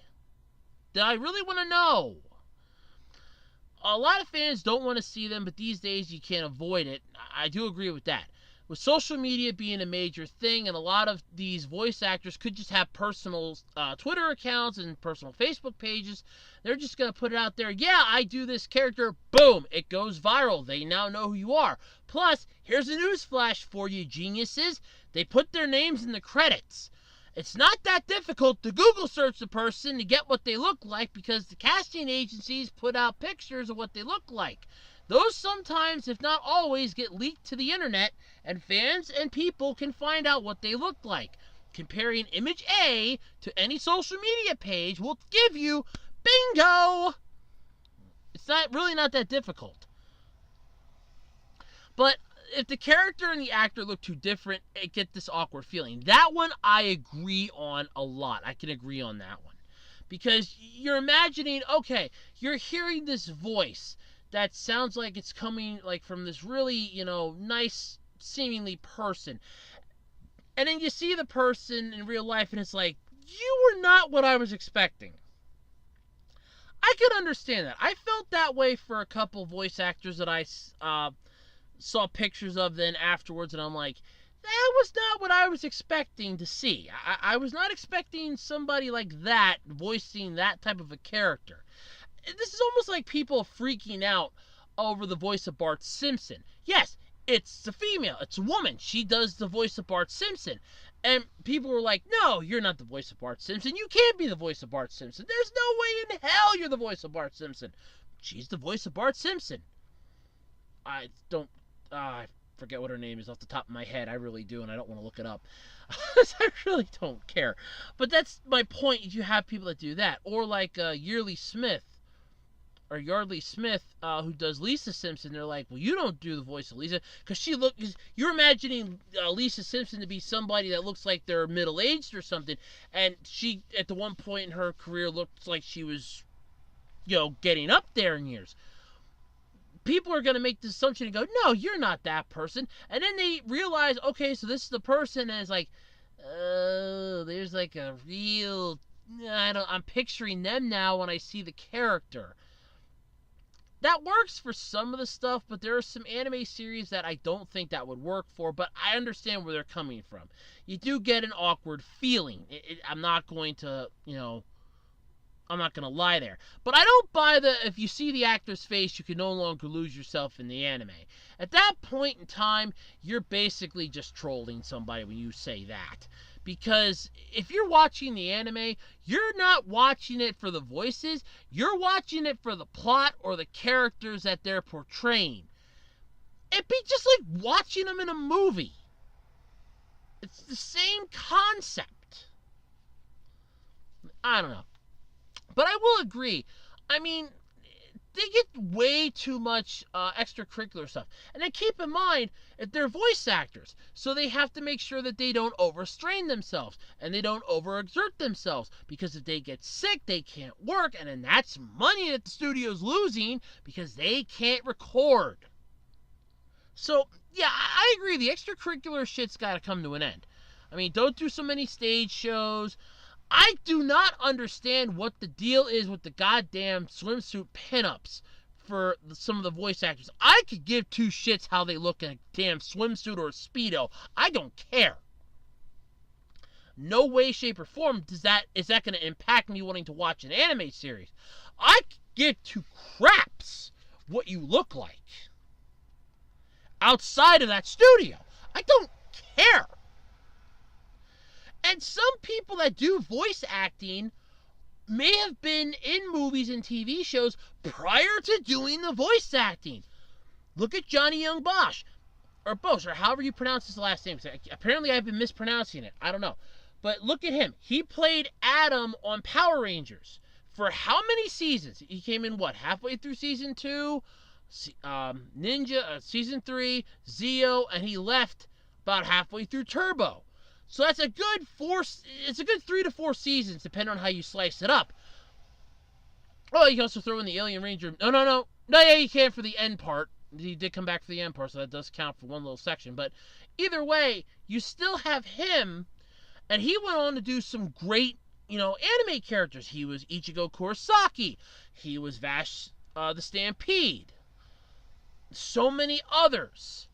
I really want to know. A lot of fans don't want to see them, but these days you can't avoid it. I do agree with that. With social media being a major thing, and a lot of these voice actors could just have personal Twitter accounts and personal Facebook pages, they're just going to put it out there. Yeah, I do this character. Boom. It goes viral. They now know who you are. Plus, here's a news flash for you geniuses. They put their names in the credits. It's not that difficult to Google search the person to get what they look like, because the casting agencies put out pictures of what they look like. Those sometimes, if not always, get leaked to the internet, and fans and people can find out what they look like. comparing image A to any social media page will give you bingo. It's really not that difficult. But if the character and the actor look too different, it gets this awkward feeling. That one I agree on a lot. I can agree on that one. Because you're imagining, okay, you're hearing this voice that sounds like it's coming like from this really, nice seemingly person. And then you see the person in real life and it's like, you were not what I was expecting. I could understand that. I felt that way for a couple voice actors that I saw pictures of then afterwards, and I'm like, that was not what I was expecting to see. I was not expecting somebody like that voicing that type of a character. This is almost like people freaking out over the voice of Bart Simpson. Yes, it's a female. It's a woman. She does the voice of Bart Simpson. And people were like, no, you're not the voice of Bart Simpson. You can't be the voice of Bart Simpson. There's no way in hell you're the voice of Bart Simpson. She's the voice of Bart Simpson. I forget what her name is off the top of my head. I really do, and I don't want to look it up. I really don't care. But that's my point. You have people that do that. Or like Yardley Smith, who does Lisa Simpson. They're like, well, you don't do the voice of Lisa, because you're imagining Lisa Simpson to be somebody that looks like they're middle-aged or something, and she, at the one point in her career, looked like she was, getting up there in years. People are going to make this assumption and go, no, you're not that person. And then they realize, okay, so this is the person, and it's like, oh, there's like a real, I'm picturing them now when I see the character. That works for some of the stuff, but there are some anime series that I don't think that would work for, but I understand where they're coming from. You do get an awkward feeling. I'm not going to, I'm not going to lie there. But I don't buy if you see the actor's face, you can no longer lose yourself in the anime. At that point in time, you're basically just trolling somebody when you say that. Because if you're watching the anime, you're not watching it for the voices. You're watching it for the plot or the characters that they're portraying. It'd be just like watching them in a movie. It's the same concept. I don't know. But I will agree. I mean, they get way too much extracurricular stuff. And then keep in mind, if they're voice actors, so they have to make sure that they don't overstrain themselves and they don't overexert themselves. Because if they get sick, they can't work, and then that's money that the studio's losing because they can't record. So, yeah, I agree. The extracurricular shit's got to come to an end. I mean, don't do so many stage shows. I do not understand what the deal is with the goddamn swimsuit pinups for some of the voice actors. I could give two shits how they look in a damn swimsuit or a Speedo. I don't care. No way, shape, or form is that going to impact me wanting to watch an anime series. I could give two craps what you look like outside of that studio. I don't care. And some people that do voice acting may have been in movies and TV shows prior to doing the voice acting. Look at Johnny Young Bosch, or Bosch, or however you pronounce his last name. Apparently I've been mispronouncing it. I don't know. But look at him. He played Adam on Power Rangers for how many seasons? He came in, halfway through season 2, Ninja, season 3, Zeo, and he left about halfway through Turbo. So that's a good 3 to 4 seasons, depending on how you slice it up. Oh, you can also throw in the Alien Ranger. No, yeah, you can for the end part. He did come back for the end part, so that does count for one little section. But either way, you still have him, and he went on to do some great, anime characters. He was Ichigo Kurosaki. He was Vash the Stampede. So many others.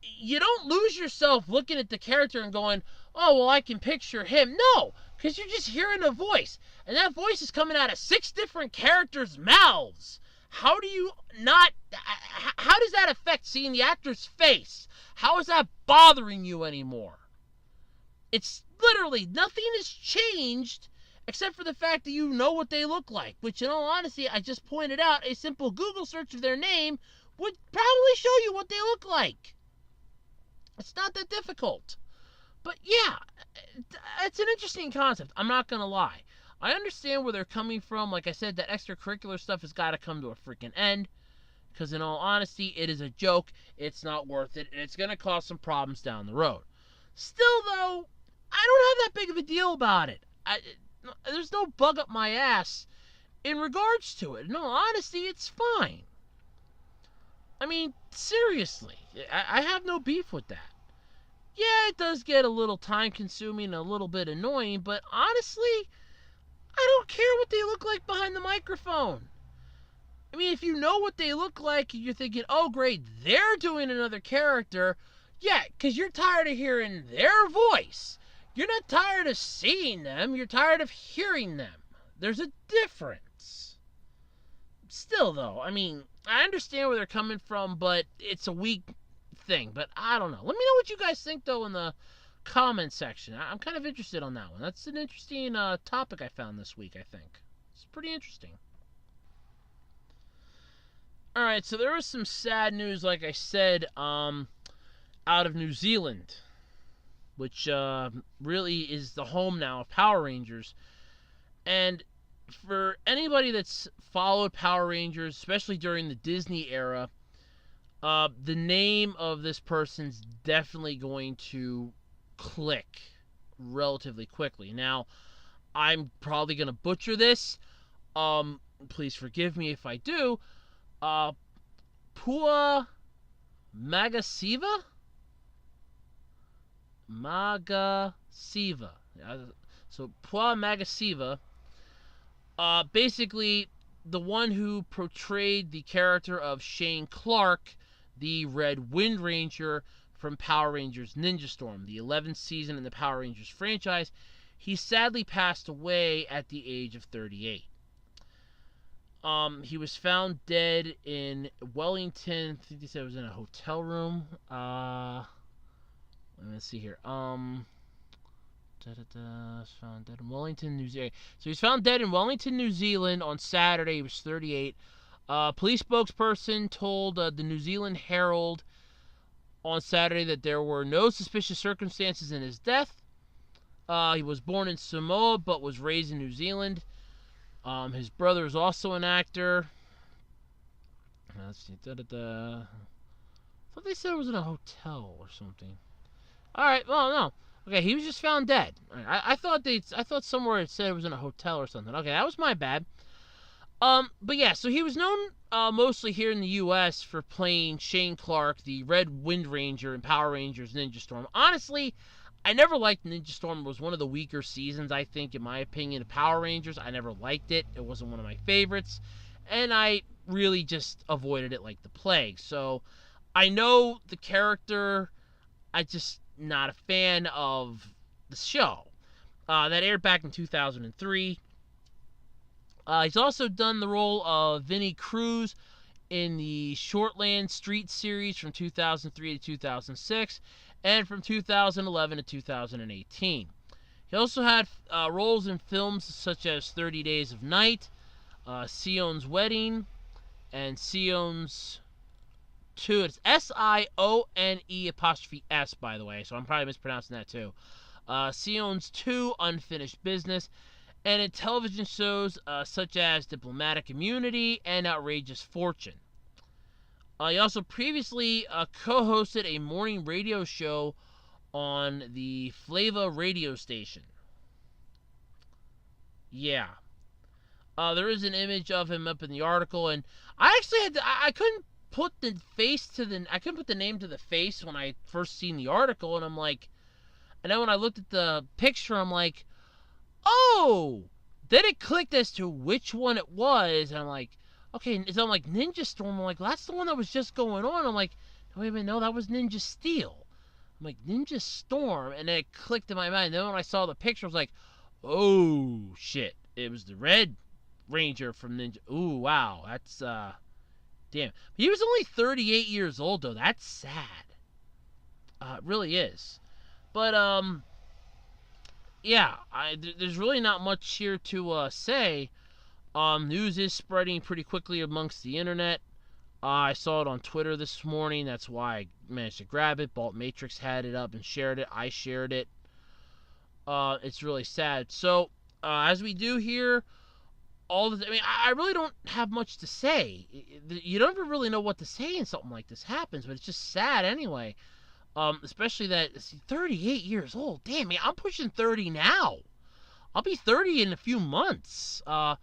You don't lose yourself looking at the character and going, oh, well, I can picture him. No, because you're just hearing a voice. And that voice is coming out of 6 different characters' mouths. How does that affect seeing the actor's face? How is that bothering you anymore? It's literally nothing has changed except for the fact that you know what they look like. Which, in all honesty, I just pointed out, a simple Google search of their name would probably show you what they look like. It's not that difficult. But yeah, it's an interesting concept. I'm not going to lie. I understand where they're coming from. Like I said, that extracurricular stuff has got to come to a freaking end. Because in all honesty, it is a joke. It's not worth it. And it's going to cause some problems down the road. Still, though, I don't have that big of a deal about it. There's no bug up my ass in regards to it. In all honesty, it's fine. I mean, seriously. I have no beef with that. Yeah, it does get a little time consuming and a little bit annoying, but honestly, I don't care what they look like behind the microphone. I mean, if you know what they look like and you're thinking, oh great, they're doing another character, yeah, because you're tired of hearing their voice. You're not tired of seeing them, you're tired of hearing them. There's a difference. Still though, I mean, I understand where they're coming from, but it's a weak thing. But I don't know. Let me know what you guys think though in the comment section. I'm kind of interested on that one. That's an interesting topic I found this week, I think. It's pretty interesting. Alright, so there was some sad news, like I said, out of New Zealand, which really is the home now of Power Rangers. And for anybody that's followed Power Rangers, especially during the Disney era, the name of this person's definitely going to click relatively quickly. Now, I'm probably going to butcher this. Please forgive me if I do. Pua Magasiva? Magasiva. So, Pua Magasiva. Basically, the one who portrayed the character of Shane Clark, the Red Wind Ranger from Power Rangers Ninja Storm, the 11th season in the Power Rangers franchise. He sadly passed away at the age of 38. He was found dead in Wellington. I think they said it was in a hotel room. Let's see here. Found dead in Wellington, New Zealand. So he was found dead in Wellington, New Zealand on Saturday. He was 38. Police spokesperson told the New Zealand Herald on Saturday that there were no suspicious circumstances in his death. He was born in Samoa but was raised in New Zealand. His brother is also an actor. Let's see. I thought they said it was in a hotel or something. Alright, well, no. Okay, he was just found dead. I thought somewhere it said it was in a hotel or something. Okay, that was my bad. But yeah, so he was known mostly here in the U.S. for playing Shane Clark, the Red Wind Ranger in Power Rangers Ninja Storm. Honestly, I never liked Ninja Storm. It was one of the weaker seasons, I think, in my opinion, of Power Rangers. I never liked it. It wasn't one of my favorites. And I really just avoided it like the plague. So, I know the character. I just not a fan of the show. That aired back in 2003. He's also done the role of Vinnie Cruz in the Shortland Street series from 2003 to 2006 and from 2011 to 2018. He also had roles in films such as 30 Days of Night, Sion's Wedding, and Sion's 2. It's Sione', by the way, so I'm probably mispronouncing that too. Sion's 2, Unfinished Business, and in television shows such as Diplomatic Immunity and Outrageous Fortune. He also previously co-hosted a morning radio show on the Flava radio station. Yeah. There is an image of him up in the article, and I actually I couldn't put the name to the face when I first seen the article, and I'm like, and then when I looked at the picture, I'm like, oh! Then it clicked as to which one it was, and I'm like, okay, so I'm like, Ninja Storm, I'm like, well, that's the one that was just going on. I'm like, wait a minute, no, that was Ninja Steel. I'm like, Ninja Storm, and then it clicked in my mind. And then when I saw the picture, I was like, oh, shit, it was the Red Ranger from Ninja. Ooh, wow, that's, damn. He was only 38 years old, though. That's sad. It really is. But, yeah, there's really not much here to say. News is spreading pretty quickly amongst the internet. I saw it on Twitter this morning. That's why I managed to grab it. Balt Matrix had it up and shared it. I shared it. It's really sad. So, as we do here, I really don't have much to say. You don't ever really know what to say when something like this happens, but it's just sad anyway. Especially that 38 years old. Damn, man, I'm pushing 30 now. I'll be 30 in a few months. Oh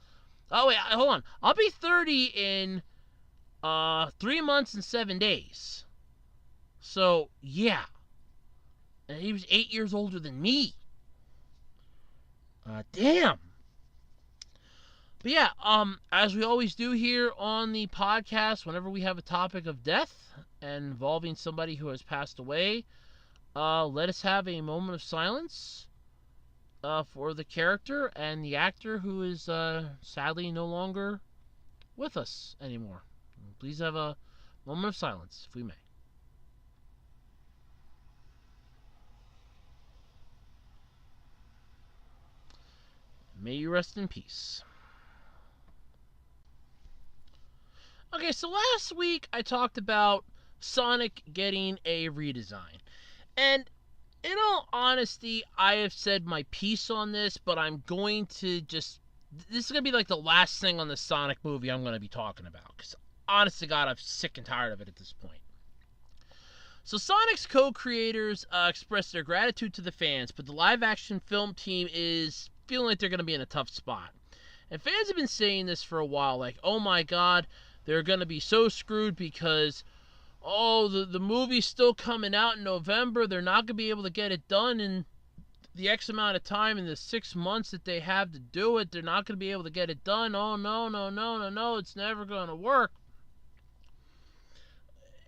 wait, hold on. I'll be 30 in 3 months and 7 days. So yeah, and he was 8 years older than me. Damn. But yeah, as we always do here on the podcast, whenever we have a topic of death and involving somebody who has passed away, let us have a moment of silence for the character and the actor who is sadly no longer with us anymore. Please have a moment of silence, if we may. May you rest in peace. Okay, so last week I talked about Sonic getting a redesign. And in all honesty, I have said my piece on this, but I'm going to just... This is going to be like the last thing on the Sonic movie I'm going to be talking about. Because, honest to God, I'm sick and tired of it at this point. So Sonic's co-creators expressed their gratitude to the fans, but the live-action film team is feeling like they're going to be in a tough spot. And fans have been saying this for a while, like, oh my God, they're going to be so screwed because, oh, the movie's still coming out in November. They're not going to be able to get it done in the X amount of time in the 6 months that they have to do it. They're not going to be able to get it done. Oh, no, it's never going to work.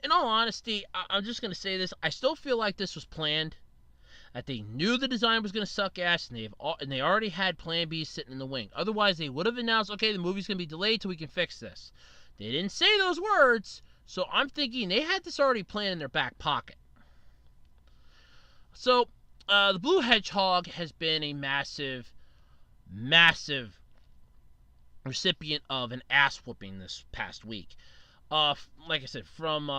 In all honesty, I'm just going to say this. I still feel like this was planned. That they knew the design was going to suck ass, and they already had Plan B sitting in the wing. Otherwise, they would have announced, okay, the movie's going to be delayed till we can fix this. They didn't say those words, so I'm thinking they had this already planned in their back pocket. So, the Blue Hedgehog has been a massive recipient of an ass whooping this past week. Like I said, from,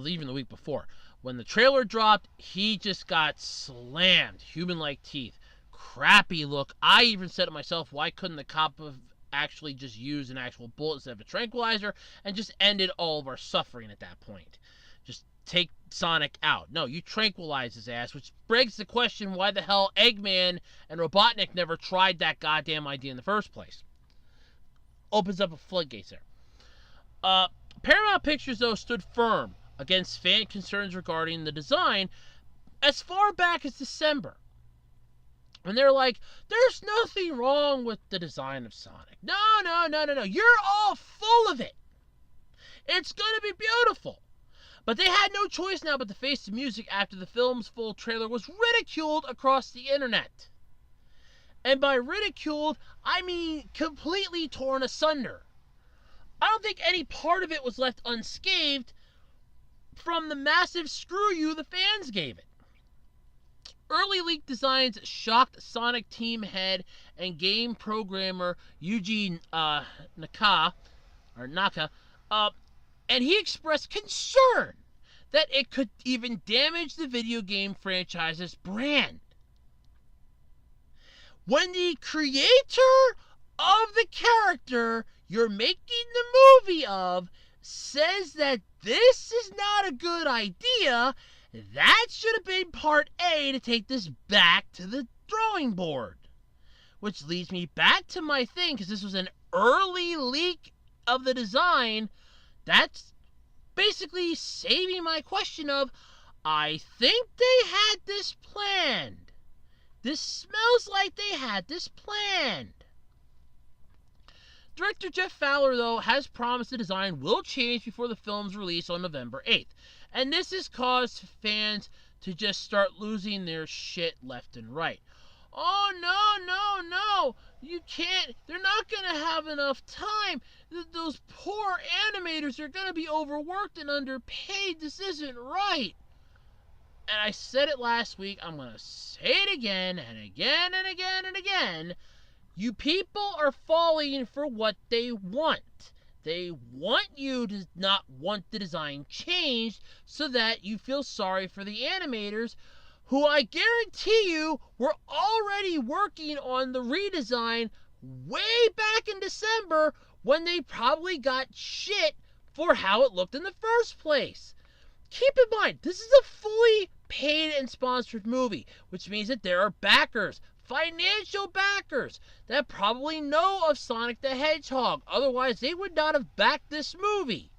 even the week before. When the trailer dropped, he just got slammed. Human-like teeth. Crappy look. I even said to myself, why couldn't the cop have actually just used an actual bullet instead of a tranquilizer and just ended all of our suffering at that point? Just take Sonic out. No, you tranquilize his ass, which begs the question why the hell Eggman and Robotnik never tried that goddamn idea in the first place. Opens up a floodgates there. Paramount Pictures, though, stood firm against fan concerns regarding the design as far back as December. And they're like, there's nothing wrong with the design of Sonic. No. You're all full of it. It's going to be beautiful. But they had no choice now but to face the music after the film's full trailer was ridiculed across the internet. And by ridiculed, I mean completely torn asunder. I don't think any part of it was left unscathed from the massive screw you the fans gave it. Early leaked designs shocked Sonic team head and game programmer Yuji Naka, and he expressed concern that it could even damage the video game franchise's brand. When the creator of the character you're making the movie of says that this is not a good idea, that should have been part A to take this back to the drawing board. Which leads me back to my thing, because this was an early leak of the design. That's basically saving my question of, I think they had this planned. This smells like they had this planned. Director Jeff Fowler, though, has promised the design will change before the film's release on November 8th. And this has caused fans to just start losing their shit left and right. Oh, no, you can't, they're not going to have enough time. Those poor animators are going to be overworked and underpaid. This isn't right. And I said it last week, I'm going to say it again and again and again and again. You people are falling for what they want. They want you to not want the design changed so that you feel sorry for the animators who I guarantee you were already working on the redesign way back in December when they probably got shit for how it looked in the first place. Keep in mind, this is a fully paid and sponsored movie, which means that there are backers, financial backers, that probably know of Sonic the Hedgehog. Otherwise, they would not have backed this movie.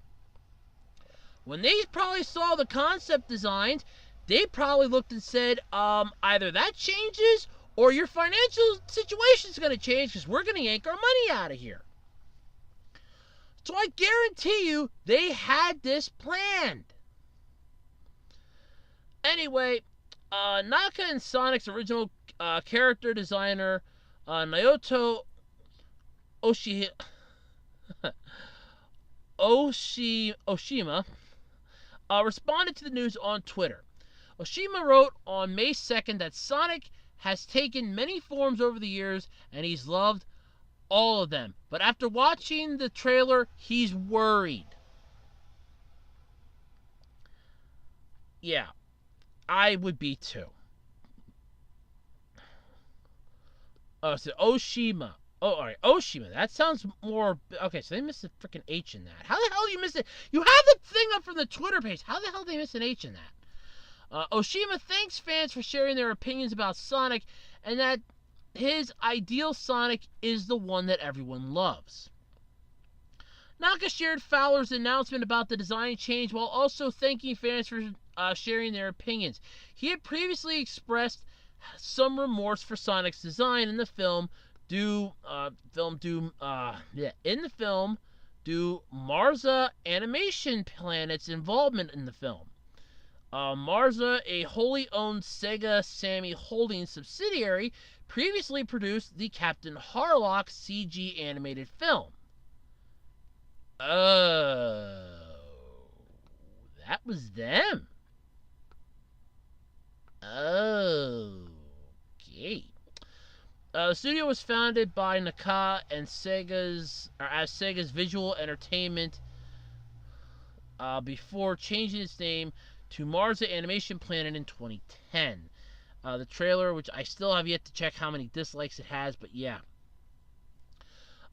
When they probably saw the concept designs, they probably looked and said, either that changes or your financial situation is going to change because we're going to yank our money out of here. So I guarantee you they had this planned. Anyway, Naka and Sonic's original character designer, Naoto Oshima, responded to the news on Twitter. Oshima wrote on May 2nd that Sonic has taken many forms over the years and he's loved all of them. But after watching the trailer, he's worried. Yeah, I would be too. Oh, so Oshima. Oh, alright, Oshima. That sounds more... Okay, so they missed a freaking H in that. How the hell do you miss it? You have the thing up from the Twitter page. How the hell did they miss an H in that? Oshima thanks fans for sharing their opinions about Sonic and that his ideal Sonic is the one that everyone loves. Naka shared Fowler's announcement about the design change while also thanking fans for sharing their opinions. He had previously expressed some remorse for Sonic's design in the film due Marza Animation Planet's involvement in the film. Marza, a wholly owned Sega Sammy Holdings subsidiary, previously produced the Captain Harlock CG animated film. Oh, that was them. Okay. The studio was founded by Naka and Sega's Visual Entertainment before changing its name to Marza Animation Planet in 2010. The trailer, which I still have yet to check how many dislikes it has, but yeah.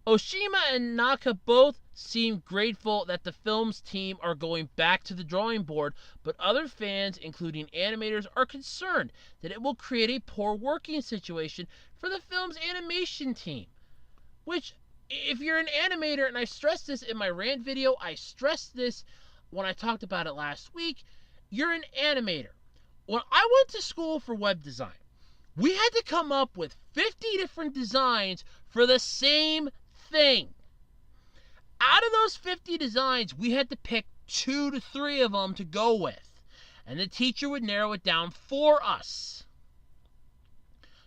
Oshima and Naka both seem grateful that the film's team are going back to the drawing board, but other fans, including animators, are concerned that it will create a poor working situation for the film's animation team. Which, if you're an animator, and I stressed this in my rant video, I stressed this when I talked about it last week, you're an animator. When I went to school for web design, we had to come up with 50 different designs for the same thing. Out of those 50 designs, we had to pick 2 to 3 of them to go with. And the teacher would narrow it down for us.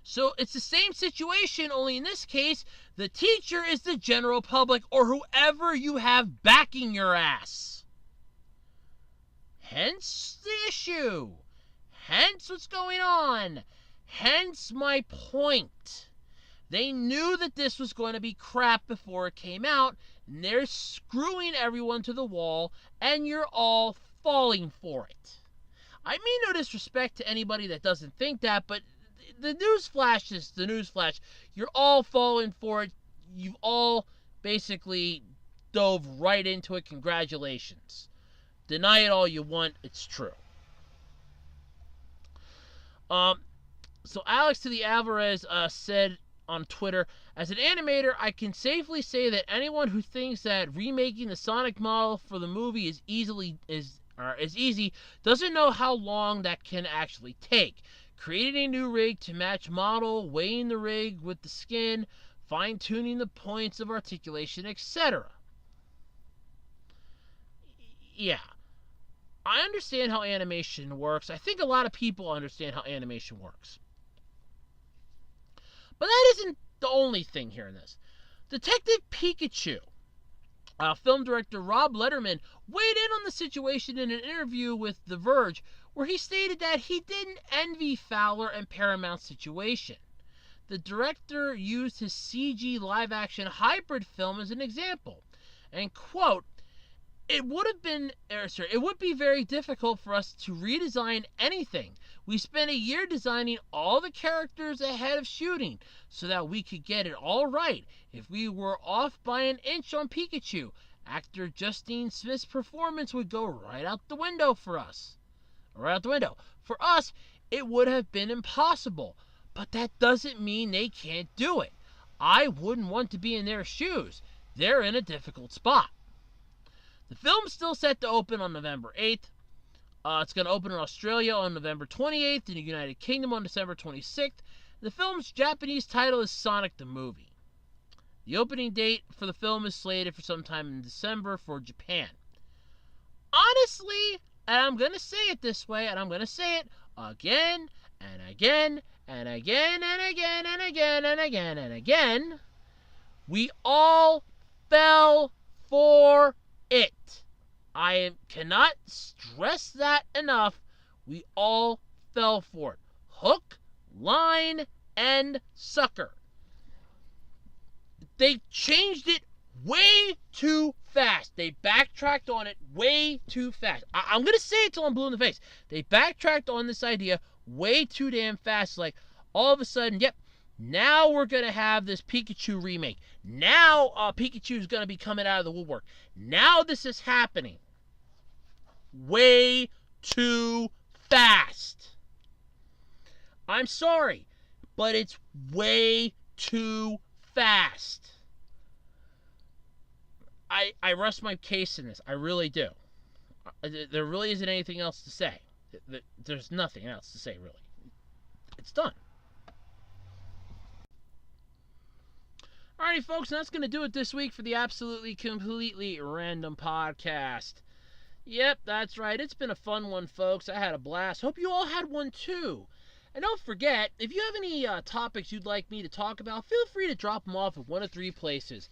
So it's the same situation, only in this case, the teacher is the general public or whoever you have backing your ass. Hence the issue. Hence what's going on. Hence my point. They knew that this was going to be crap before it came out, and they're screwing everyone to the wall, and you're all falling for it. I mean no disrespect to anybody that doesn't think that, but the newsflash is the newsflash. You're all falling for it. You've all basically dove right into it. Congratulations. Deny it all you want, it's true. So Alex to the Alvarez said on Twitter, as an animator, I can safely say that anyone who thinks that remaking the Sonic model for the movie is easy doesn't know how long that can actually take. Creating a new rig to match model, weighing the rig with the skin, fine-tuning the points of articulation, etc. Yeah. I understand how animation works. I think a lot of people understand how animation works. But that isn't the only thing here in this. Detective Pikachu, film director Rob Letterman, weighed in on the situation in an interview with The Verge, where he stated that he didn't envy Fowler and Paramount's situation. The director used his CG live-action hybrid film as an example, and quote, it would be very difficult for us to redesign anything. We spent a year designing all the characters ahead of shooting so that we could get it all right. If we were off by an inch on Pikachu, actor Justine Smith's performance would go right out the window for us. Right out the window. For us, it would have been impossible. But that doesn't mean they can't do it. I wouldn't want to be in their shoes. They're in a difficult spot. The film's still set to open on November 8th. It's going to open in Australia on November 28th, in the United Kingdom on December 26th. The film's Japanese title is Sonic the Movie. The opening date for the film is slated for sometime in December for Japan. Honestly, and I'm going to say it this way, and I'm going to say it again and again and again and again and again and again and again, we all fell for it. I cannot stress that enough. We all fell for it. Hook, line, and sucker. They changed it way too fast. They backtracked on it way too fast. I'm going to say it till I'm blue in the face. They backtracked on this idea way too damn fast. Like, all of a sudden, yep, now we're going to have this Pikachu remake. Now Pikachu's going to be coming out of the woodwork. Now this is happening. Way too fast. I'm sorry, but it's way too fast. I rest my case in this. I really do. There really isn't anything else to say. There's nothing else to say, really. It's done. Alrighty, folks, and that's going to do it this week for the Absolutely Completely Random Podcast. Yep, that's right. It's been a fun one, folks. I had a blast. Hope you all had one, too. And don't forget, if you have any topics you'd like me to talk about, feel free to drop them off at one of three places.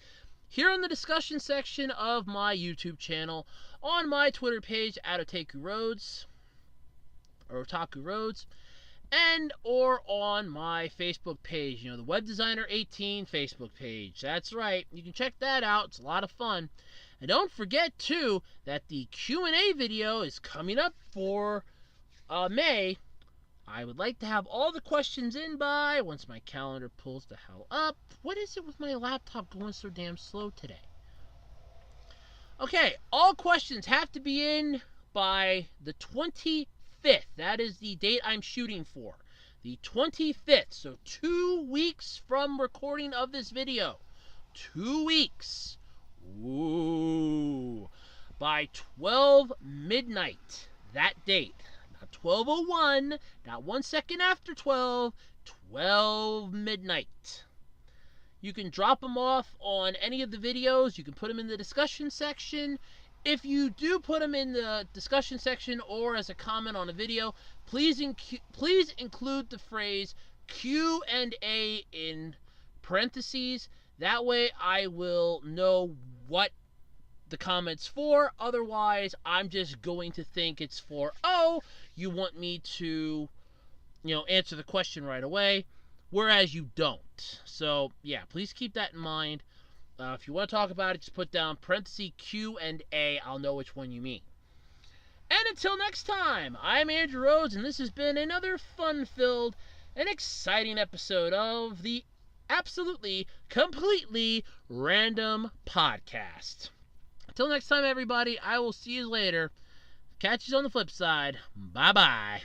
Here in the discussion section of my YouTube channel, on my Twitter page, at Otaku Roads, and or on my Facebook page, the Web Designer 18 Facebook page. That's right. You can check that out. It's a lot of fun. And don't forget, too, that the Q&A video is coming up for May. I would like to have all the questions in by, once my calendar pulls the hell up. What is it with my laptop going so damn slow today? Okay, all questions have to be in by the 25th. That is the date I'm shooting for. The 25th. So 2 weeks from recording of this video. 2 weeks. Ooh. By 12 midnight. That date. Not 12:01. Not 1 second after 12. 12 midnight. You can drop them off on any of the videos. You can put them in the discussion section. If you do put them in the discussion section or as a comment on a video, please include the phrase Q&A in parentheses. That way I will know what the comment's for. Otherwise, I'm just going to think it's for, oh, you want me to, answer the question right away, whereas you don't. So, yeah, please keep that in mind. If you want to talk about it, just put down parentheses Q&A. I'll know which one you mean. And until next time, I'm Andrew Rhodes, and this has been another fun-filled and exciting episode of the Absolutely Completely Random Podcast. Until next time, everybody, I will see you later. Catch you on the flip side. Bye-bye.